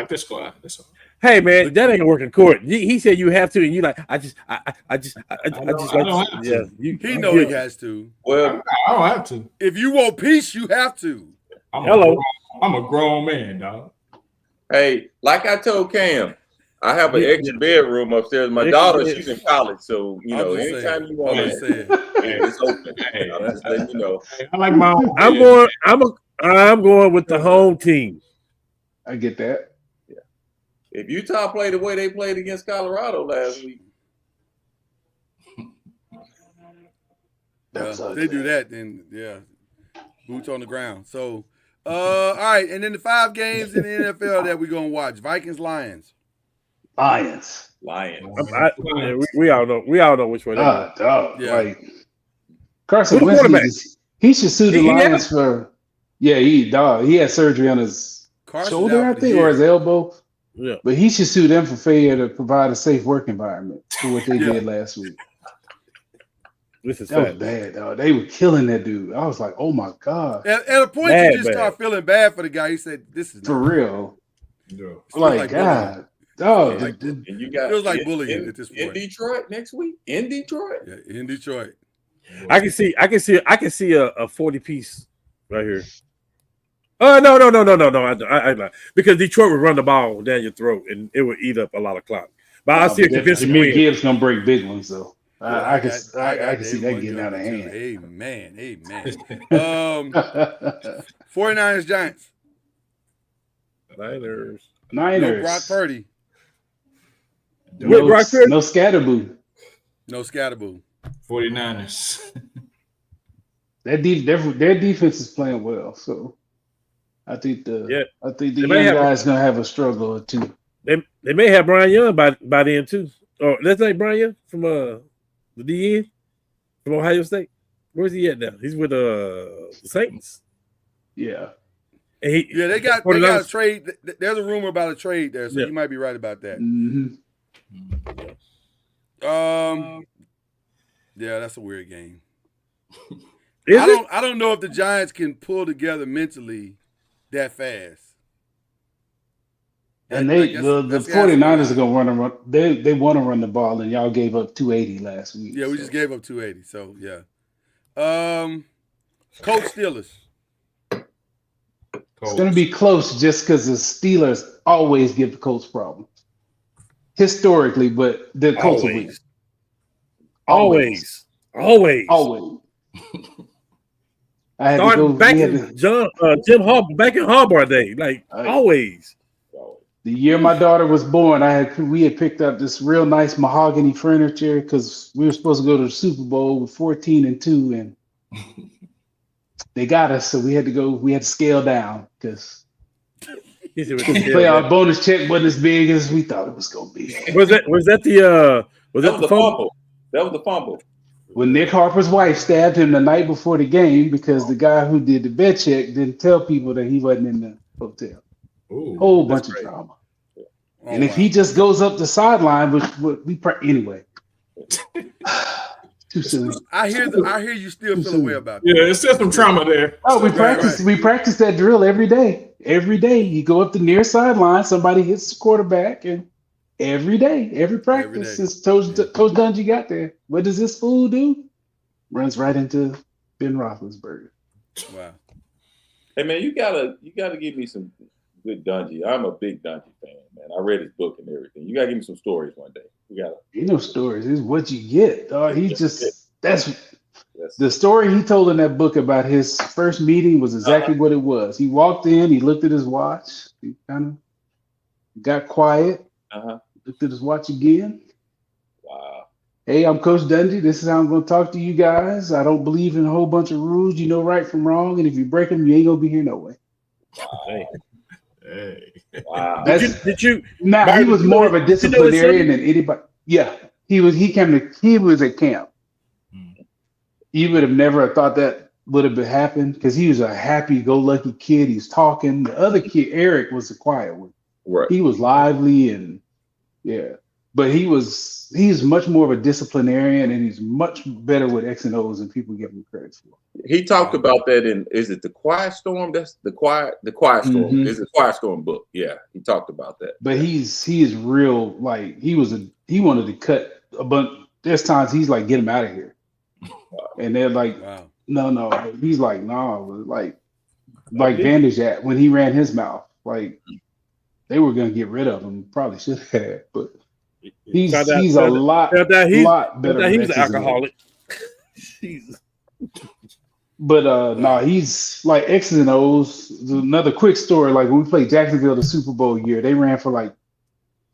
their squad. That's all. Hey man, that ain't gonna work in court. He said you have to, and you like I just don't have to. He know he has to. Well, I don't have to. If you want peace, you have to. I'm a grown man, dog. hey, like I told Cam, I have an extra bedroom upstairs. My daughter, she's in college, so anytime you want to, it's open. I'm just letting you know. I like my own. I'm going with the home team. I get that. If Utah played the way they played against Colorado last week, They do that, then boots on the ground. So, all right, and then the 5 games in the NFL that we're gonna watch: Vikings, Lions. Lions. We all know which one. Yeah. Like Carson Who's the Wentz, he should sue the Lions for. Yeah, he had surgery on his shoulder, I think, or his elbow. Yeah. But he should sue them for failure to provide a safe work environment for what they did last week. This is That was bad, dog. They were killing that dude. I was like, oh my God. At a point, you just start feeling bad for the guy. He said, "This is for real." Yeah. Like God, dog. and you got feels like bullying at this point. in Detroit next week. In Detroit, Yeah, in Detroit. I can see a 40-piece right here. No. I because Detroit would run the ball down your throat and it would eat up a lot of clock. But I see a convincing Jimmy win. Gibbs gonna break big ones though. I can see that getting out of hand. Amen. 49ers, Giants. Niners. No Brock Purdy. With Brock Purdy? No Scatterboo. No Scatterboo. 49ers. Their defense is playing well, so I think the young guy's gonna have a struggle or two. They may have Brian Young by then too. Or let's say Brian Young from the DN from Ohio State. Where's he at now? He's with the Saints. Yeah. And they got a trade. There's a rumor about a trade there, so you might be right about that. Mm-hmm. Yeah, that's a weird game. I don't know if the Giants can pull together mentally that fast. And the 49ers are gonna run. They want to run the ball, and y'all gave up 280 last week. Yeah, we just gave up 280. So yeah. Colts Steelers. It's gonna be close just because the Steelers always give the Colts problems historically, but the Colts will win. Always. I had to go back in Jim Harbaugh day, like always. The year my daughter was born, we had picked up this real nice mahogany furniture because we were supposed to go to the Super Bowl with 14-2, and they got us, so we had to scale down because the playoff bonus check wasn't as big as we thought it was going to be. Was that the fumble? That was the fumble. When Nick Harper's wife stabbed him the night before the game because the guy who did the bed check didn't tell people that he wasn't in the hotel. Ooh, whole bunch of drama. And if he just goes up the sideline, anyway. Too soon. I hear you still feel away about that. Yeah, it's still some trauma there. Oh, we practice that drill every day. Every day you go up the near sideline, somebody hits the quarterback, and every practice since Coach Dungy got there. What does this fool do? Runs right into Ben Roethlisberger. Wow. Hey man, you gotta give me some good Dungy. I'm a big Dungy fan, man. I read his book and everything. You gotta give me some stories one day. Ain't no stories. It's what you get, dog. That's the story he told in that book about his first meeting was exactly what it was. He walked in, he looked at his watch, he kind of got quiet, looked at his watch again. Wow. Hey, I'm Coach Dungy. This is how I'm going to talk to you guys. I don't believe in a whole bunch of rules. You know right from wrong, and if you break them, you ain't gonna be here no way. Wow. Hey. Wow. Did you? Nah, he was more of a disciplinarian than anybody. Yeah, he was at camp. You would have never thought that would have happened because he was a happy-go-lucky kid. He's talking. The other kid, Eric, was the quiet one. Right. He was lively and but he's much more of a disciplinarian, and he's much better with X and O's than people give him credit for. He talked about that is it the Quiet Storm? That's the Quiet Storm. Mm-hmm. Is the Quiet Storm book? Yeah, he talked about that. But he is real. Like he wanted to cut a bunch. There's times he's like, get him out of here, and they're like, no. He's like, no, like Bandage at when he ran his mouth, like they were gonna get rid of him. Probably should have, but he's a lot better. He was an alcoholic. But he's like X's and O's. Another quick story, like when we played Jacksonville the Super Bowl year, they ran for like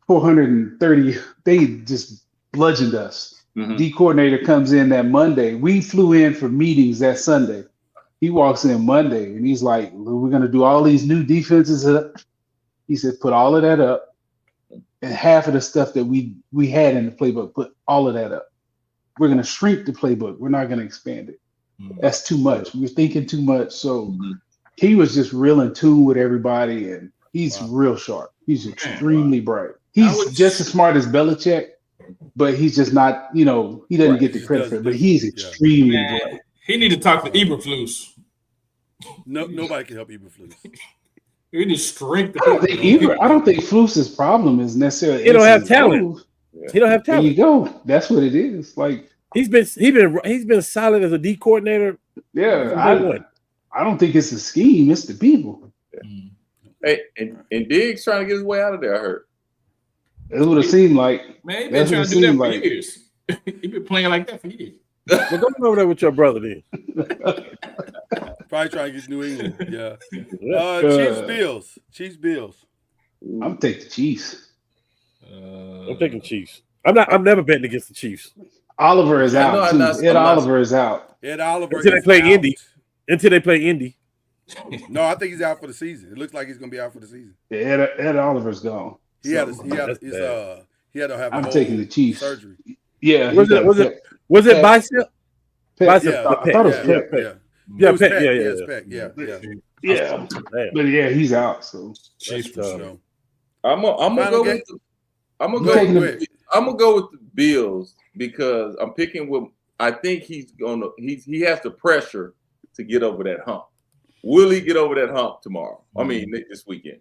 430. They just bludgeoned us. Mm-hmm. D coordinator comes in that Monday. We flew in for meetings that Sunday. He walks in Monday and he's like, we're going to do all these new defenses. He said, put all of that up. And half of the stuff that we had in the playbook, put all of that up. We're going to shrink the playbook. We're not going to expand it. That's too much. We're thinking too much. So he was just real in tune with everybody, and he's real sharp. He's extremely bright. He's just as smart as Belichick, but he's just not, he doesn't get the credit for it, but he's extremely bright. He need to talk to Eberflus. No, nobody can help Eberflus. We need strength. I don't think Flus's problem is necessarily he don't have talent. He don't have talent. There you go. That's what it is. Like he's been solid as a D coordinator. Yeah, I don't think it's the scheme. It's the people. Yeah. Hey, and Diggs trying to get his way out of there. I heard. It would have seemed like man, he's been trying to do that for years. He's been playing like that for years. Well, go over there with your brother then. Probably trying to get New England. Yeah. Yeah. Chiefs Bills. I'm taking the Chiefs. I'm taking Chiefs. I'm never betting against the Chiefs Oliver is I know out I'm too. not- Ed I'm not- Oliver is out. Ed Oliver until they is play out. Indy. Until they play Indy. No, I think he's out for the season. It looks like he's going to be out for the season. Yeah, Ed Oliver's gone. He had to have I'm a taking whole the Chiefs. surgery. Yeah. Was it Pep. bicep? Pep. Bicep. Yeah, I thought it was yeah, Pep. yeah. Yeah, It was Pep, Peck. yeah. It's Peck. Yeah. Yeah. Damn. But yeah, he's out. So Chiefs for That's, sure. I'm gonna Final go game? with the, I'm You gonna taking go the- with, I'm gonna go with the Bills because I'm picking with. I think he has the pressure to get over that hump. Will he get over that hump tomorrow? I mean, this weekend.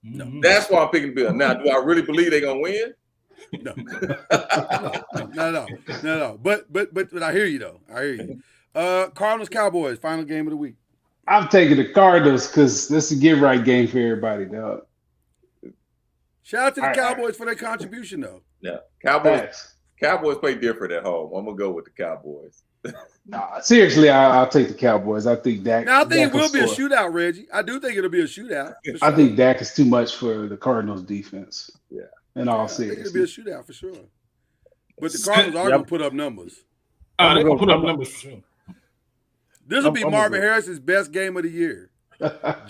No. That's why I'm picking Bills. Now, do I really believe they're gonna win? No. No. But I hear you though. I hear you. Cardinals Cowboys final game of the week. I'm taking the Cardinals because this is a get right game for everybody, dog. Shout out to the All right. Cowboys for their contribution though. Yeah, Cowboys. Facts. Cowboys play different at home. I'm gonna go with the Cowboys. Nah, seriously, I'll take the Cowboys. I think Dak. Now I think Dak it will be a score. shootout, Reggie. I do think it'll be a shootout. for I sure. think Dak is too much for the Cardinals defense. Yeah. In all I think it'll be a seriousness. shootout for sure. But the Cardinals are Yep. going to put up numbers. They gonna put up numbers for sure. This will be I'm Marvin gonna- Harris's best game of the year,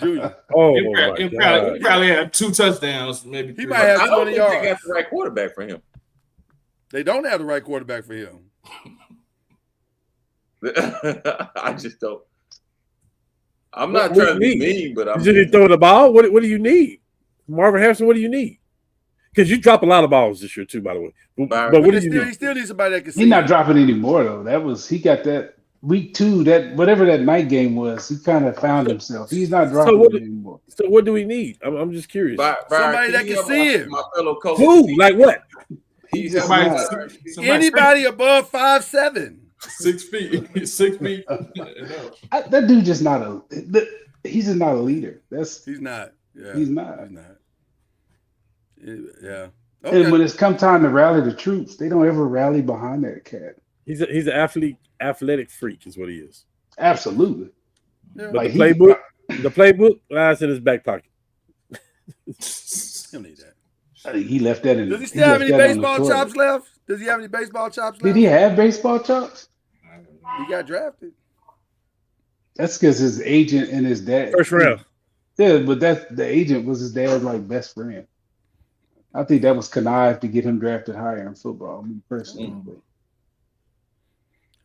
Junior. Oh, He'll my God. probably have 2 touchdowns, maybe. He 3. might have I don't 20 think they yards. got the right quarterback for him. They don't have the right quarterback for him. I just don't. I'm What- not what trying to do be you need? mean, but I'm. Did he throw the ball? What do you need? Marvin Harrison, what do you need? Because you drop a lot of balls this year, too, by the way. But Byron, what do He you still, he need? still needs somebody that can see. He's not him. dropping anymore though. He got that week 2, that whatever that night game was, he kind of found himself. He's not dropping what- it anymore. So what do we need? I'm just curious. Somebody that you can help see my- him. My fellow coach. Who? Like what? He's Just helping not- Byron. Anybody above 5'7". 6 feet. 6 feet. That dude just not he's just not a leader. He's not. Yeah, He's not. He's not. Yeah. And Okay. when it's come time to rally the troops, they don't ever rally behind that cat. He's an athletic freak, is what he is. Absolutely. Yeah. But Like, the playbook lies in his back pocket. He'll need that. I think he left that in. Does he still have any left that on the baseball toilet. chops left? Does he have any baseball chops left? Did he have baseball chops? He got drafted. That's because his agent and his dad. First round. Yeah, but the agent was his dad's like best friend. I think that was connived to get him drafted higher in football. Me personally, but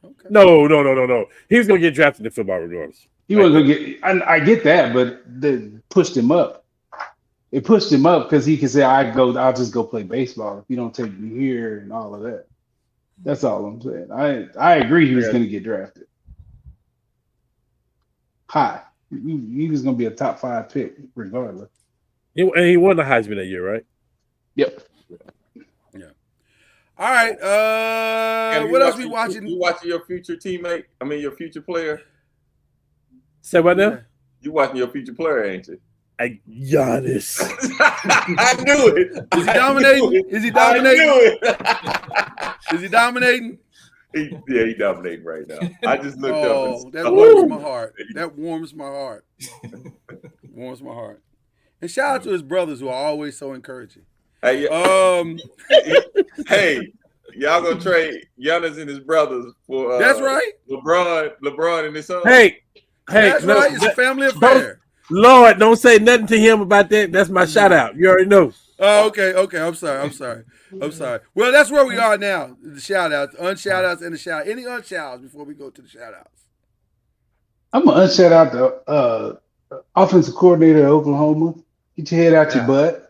Okay. No. He was gonna get drafted in football regardless. he wasn't gonna get. I get that, but they pushed him up. It pushed him up because he could say, I'll just go play baseball if you don't take me here and all of that. That's all I'm saying. I agree he was Yeah. going to get drafted high. He was going to be a top 5 pick regardless. And he won the Heisman that year, right? Yep. All right. Cam, What else we watching? You watching your future teammate? I mean, your future player. Say what now? You watching your future player, ain't you? Giannis. I knew it. Is he dominating? Is he dominating? I knew it. Is he dominating? He dominating right now. I just looked up. Oh, And, that warms my heart. That warms my heart. Warms my heart. And shout out to his brothers who are always so encouraging. Hey, hey, y'all gonna trade Giannis and his brothers for? That's right. LeBron and his son. Hey, That's no, right. It's a family affair. Lord, don't say nothing to him about that. That's my shout out. You already know. Oh, okay. I'm sorry. Well, that's where we are now. The shout outs, unshout outs, and the shout. Any unshout outs before we go to the shout outs? I'm going to unshout out the offensive coordinator at Oklahoma. Get your head out your butt.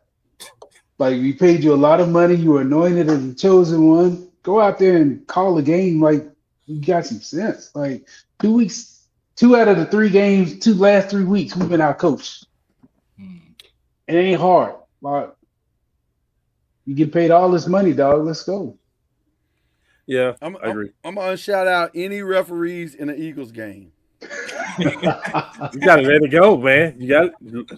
Like, we paid you a lot of money. You were anointed as the chosen one. Go out there and call a game like you got some sense. Like, 2 weeks, 2 out of the 3 games, last 3 weeks, we've been out coached. It ain't hard. Like, you get paid all this money, dog. Let's go. Yeah, I I agree. I'm gonna shout out any referees in the Eagles game. You got to let it go, man. You got it.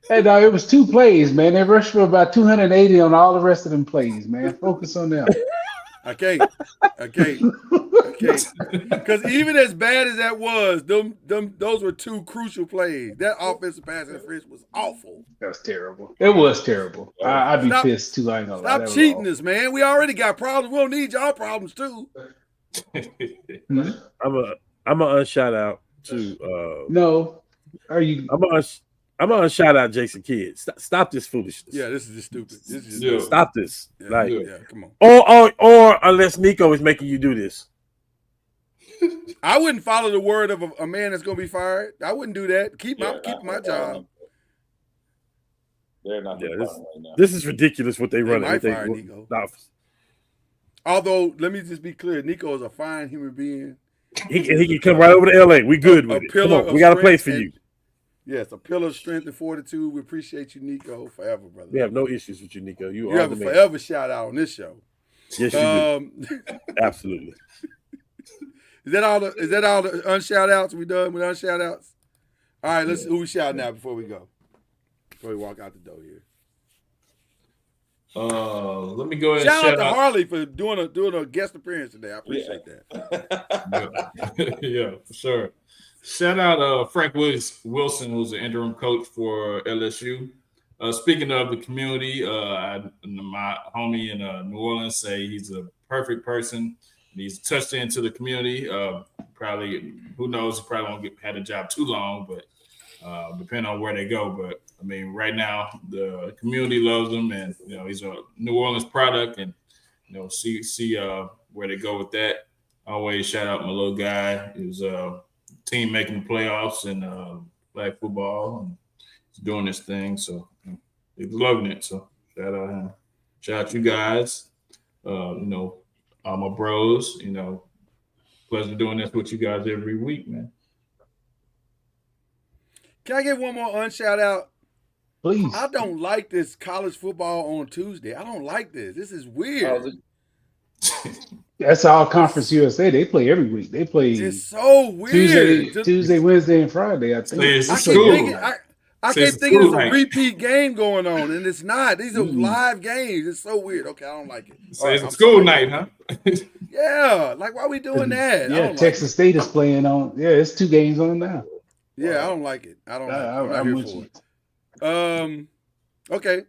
Hey, dog, it was 2 plays, man. They rushed for about 280 on all the rest of them plays, man. Focus on them. I can't. Because even as bad as that was, those were two crucial plays. That offensive pass interference was awful. That was terrible. It was terrible. I'd be Stop- pissed too. I ain't gonna lie. Stop That was cheating awful. us, man. We already got problems. We don't need y'all problems too. Hmm? I'm gonna shout out to No, are you? I'm gonna shout out Jason Kidd. Stop this foolishness. Yeah, this is just stupid. This is just Yeah. Stop this. Yeah, Like, yeah, come on. or unless Nico is making you do this. I wouldn't follow the word of a man that's gonna be fired. I wouldn't do that. Keep my job. They're not Yeah, going this- right now. This is ridiculous what they run. might fire Nico. Office. Although, let me just be clear, Nico is a fine human being. He can come right over to LA. We good with it. Come pillar on, of we got a place for strength you. Yes, a pillar of strength and fortitude. We appreciate you, Nico, forever, brother. We have no issues with you, Nico. You are have the a man. forever shout out on this show. Yes, you do. Absolutely. Is that all the unshout outs? We done with unshout outs? All right, let's who we shouting out before we go. Before we walk out the door here. Let me go ahead Shout out and to Harley for doing a guest appearance today. I appreciate that. Yeah, for sure. Shout out Frank Wilson, who's the interim coach for LSU. Speaking of the community, my homie in New Orleans say he's a perfect person. He's touched into the community. Probably, who knows? He probably won't had a job too long, but depending on where they go. But I mean, right now the community loves him, and he's a New Orleans product, and see where they go with that. Always shout out my little guy. He was team making the playoffs in flag football, and he's doing this thing, so he's loving it. So shout out him. Shout out you guys. All my bros. Pleasure doing this with you guys every week, man. Can I get one more unshout out? Please. I don't like this college football on Tuesday. I don't like this. This is weird. That's all Conference USA. They play every week. They play It's so weird. Tuesday, Wednesday, and Friday. I think. It's I school. keep thinking, I keep thinking it's a night. repeat game going on, and it's not. These are live games. It's so weird. Okay, I don't like it. So All right, it's a I'm school sorry. night, huh? Yeah, like why are we doing that? I Yeah, don't Texas State is playing on. Yeah, it's 2 games on now. Like it. Yeah, I don't like it. I don't. Like it. I'm not I'm here with for you. it. Okay.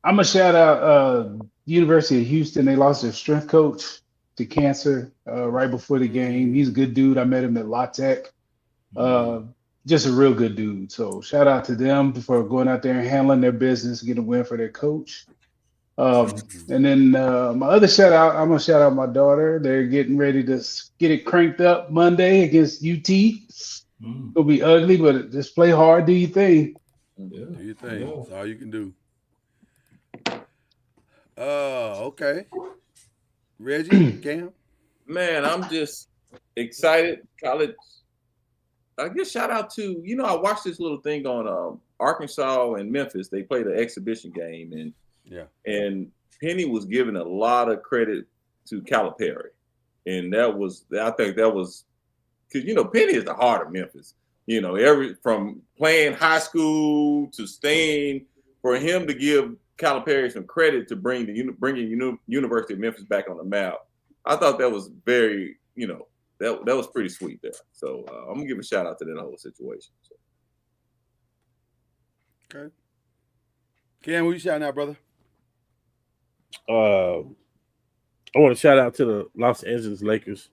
I'm gonna shout out University of Houston. They lost their strength coach to cancer right before the game. He's a good dude. I met him at La Tech. Just a real good dude. So shout out to them for going out there and handling their business, getting a win for their coach. And then my other shout out, I'm gonna shout out my daughter. They're getting ready to get it cranked up Monday against UT. It'll be ugly, but just play hard, do your thing. Yeah. Do your thing. That's all you can do. Okay. Reggie, Cam. Man, I'm just excited. College. I guess shout out to I watched this little thing on Arkansas and Memphis. They played an exhibition game, and Penny was giving a lot of credit to Calipari, and I think that was because Penny is the heart of Memphis. From playing high school to staying, for him to give Calipari some credit to bringing University of Memphis back on the map. I thought that was very, that was pretty sweet there. So I'm gonna give a shout out to that whole situation. So. Okay. Cam, who you shouting out, brother? I want to shout out to the Los Angeles Lakers,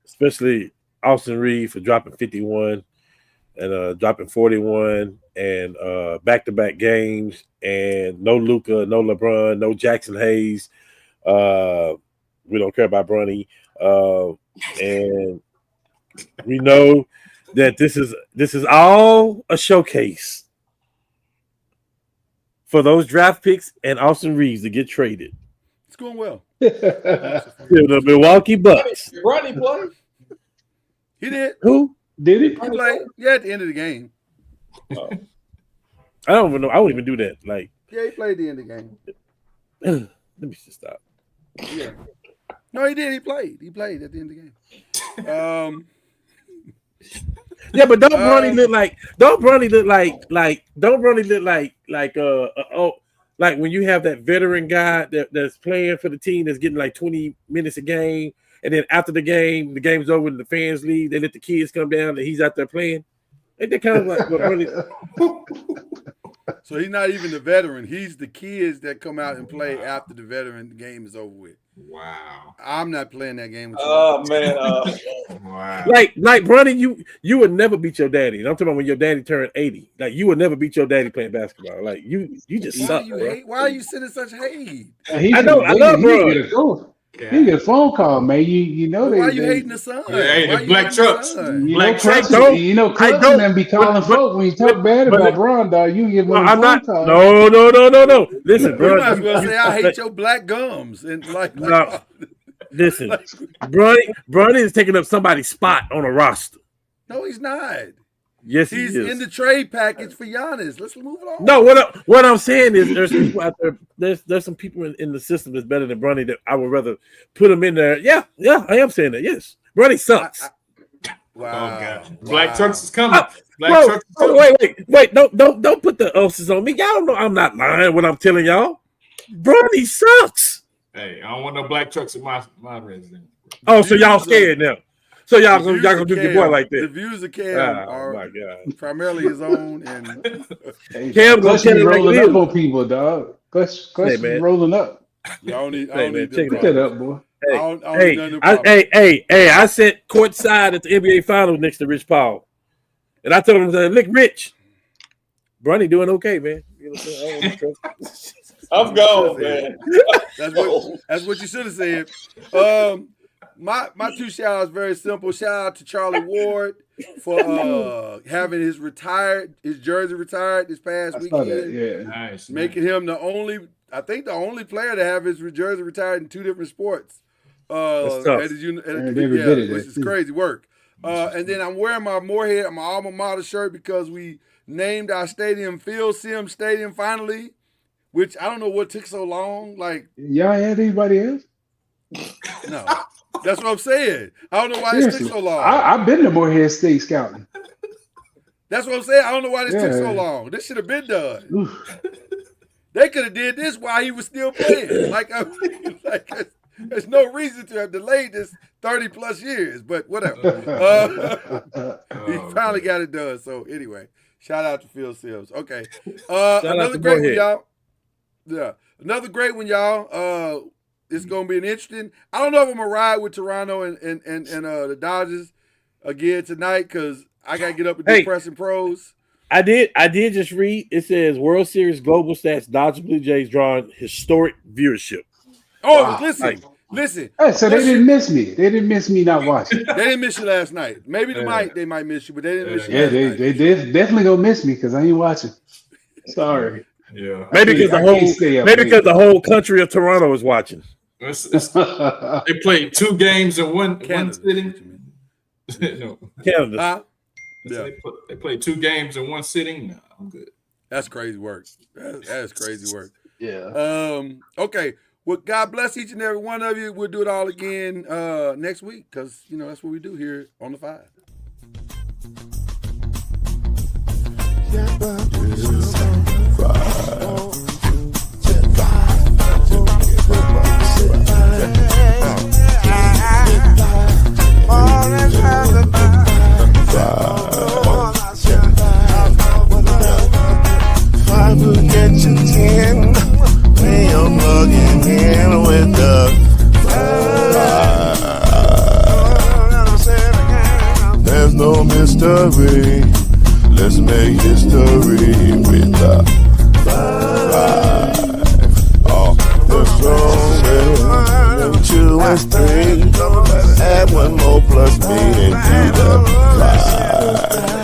especially Austin Reeves for dropping 51 and dropping 41 and back-to-back games, and no Luka, no LeBron, no Jackson Hayes. We don't care about Bronny, and we know that this is all a showcase for those draft picks and Austin Reeves to get traded. It's going well. The Milwaukee Bucks. Bronny played. He did. Who Did it? He played. Yeah, at the end of the game. I don't even know. I won't even do that. Like, Yeah, he played the end of the game. let me just stop. Yeah. No, he did. He played. He played at the end of the game. Yeah, but don't Bronny look like like when you have that veteran guy that's playing for the team that's getting like 20 minutes a game, and then after the game's over and the fans leave, they let the kids come down and he's out there playing. Ain't that kind of like what really? So he's not even the veteran. He's the kids that come out and play after the veteran game is over with. Wow. I'm not playing that game with you. Oh man. Wow. Like Bronny, you would never beat your daddy. And I'm talking about when your daddy turned 80. Like you would never beat your daddy playing basketball. Like you just suck. Why are you sending such hate? I love bro. He get a phone call, man. You know why are you hating the son? Hey, the black trucks. Black trucks. You know, Clemson and be calling folk when you talk bad about Bron, dog. You give them a phone call. No. Listen, bro. You might as well say I hate your black gums and like no. Listen, Bronny is taking up somebody's spot on a roster. No, he's not. Yes, he's he is. in the trade package for Giannis. Let's move it on. No, what I'm saying is there's people out there. There's some people in the system that's better than Bronny that I would rather put him in there. Yeah, I am saying that. Yes, Bronny sucks. Wow. Oh God. Black trucks is coming. Black trucks is coming. Wait! Don't put the emphasis on me. Y'all know I'm not lying when I'm telling y'all. Bronny sucks. Hey, I don't want no black trucks in my residence. Oh, so y'all scared now? So y'all gonna do your boy like that? The views of Cam are primarily his own, and Cam gonna rolling up on people, dog. Clutch rolling up. I don't need check that up, boy. I sat courtside at the NBA Finals next to Rich Paul, and I told him, "Look, Rich, Bronny doing okay, man." You know what I'm saying? I'm gone, man. That's what you should have said. My two shout outs very simple. Shout out to Charlie Ward for having his jersey retired this past weekend. Yeah, nice, making him the only player to have his jersey retired in two different sports. Which is crazy work. And then I'm wearing my my alma mater shirt because we named our stadium Phil Simms Stadium finally, which I don't know what took so long. Like y'all had anybody else? No. That's what I'm saying. I don't know why it took so long. I've been to Morehead State scouting. That's what I'm saying. I don't know why this took so long. This should have been done. They could have did this while he was still playing. There's no reason to have delayed this 30 plus years, but whatever. He finally got it done. So anyway, shout out to Phil Simms. Okay. Another great one, y'all. Yeah. Another great one, y'all. It's gonna be an interesting. I don't know if I'm gonna ride with Toronto and the Dodgers again tonight because I gotta get up and do press and pros. I did just read. It says World Series global stats: Dodgers Blue Jays drawing historic viewership. Oh, wow. Listen. Hey, so they didn't miss me. They didn't miss me not watching. They didn't miss you last night. Maybe they might miss you, but they didn't miss you. Yeah, they definitely gonna miss me because I ain't watching. Sorry. Yeah. Maybe because the whole country of Toronto is watching. They played 2 games in one sitting. No, Canada. Yeah. They played 2 games in one sitting. No, I'm good. That's crazy work. That's crazy work. Yeah. Okay. Well, God bless each and every one of you. We'll do it all again next week because that's what we do here on the 5. Five will get you 10 when you're plugging in with the five. There's no mystery. Let's make history with the five. Oh, the strongest 2 and 3. Add 1 more plus me into the 5.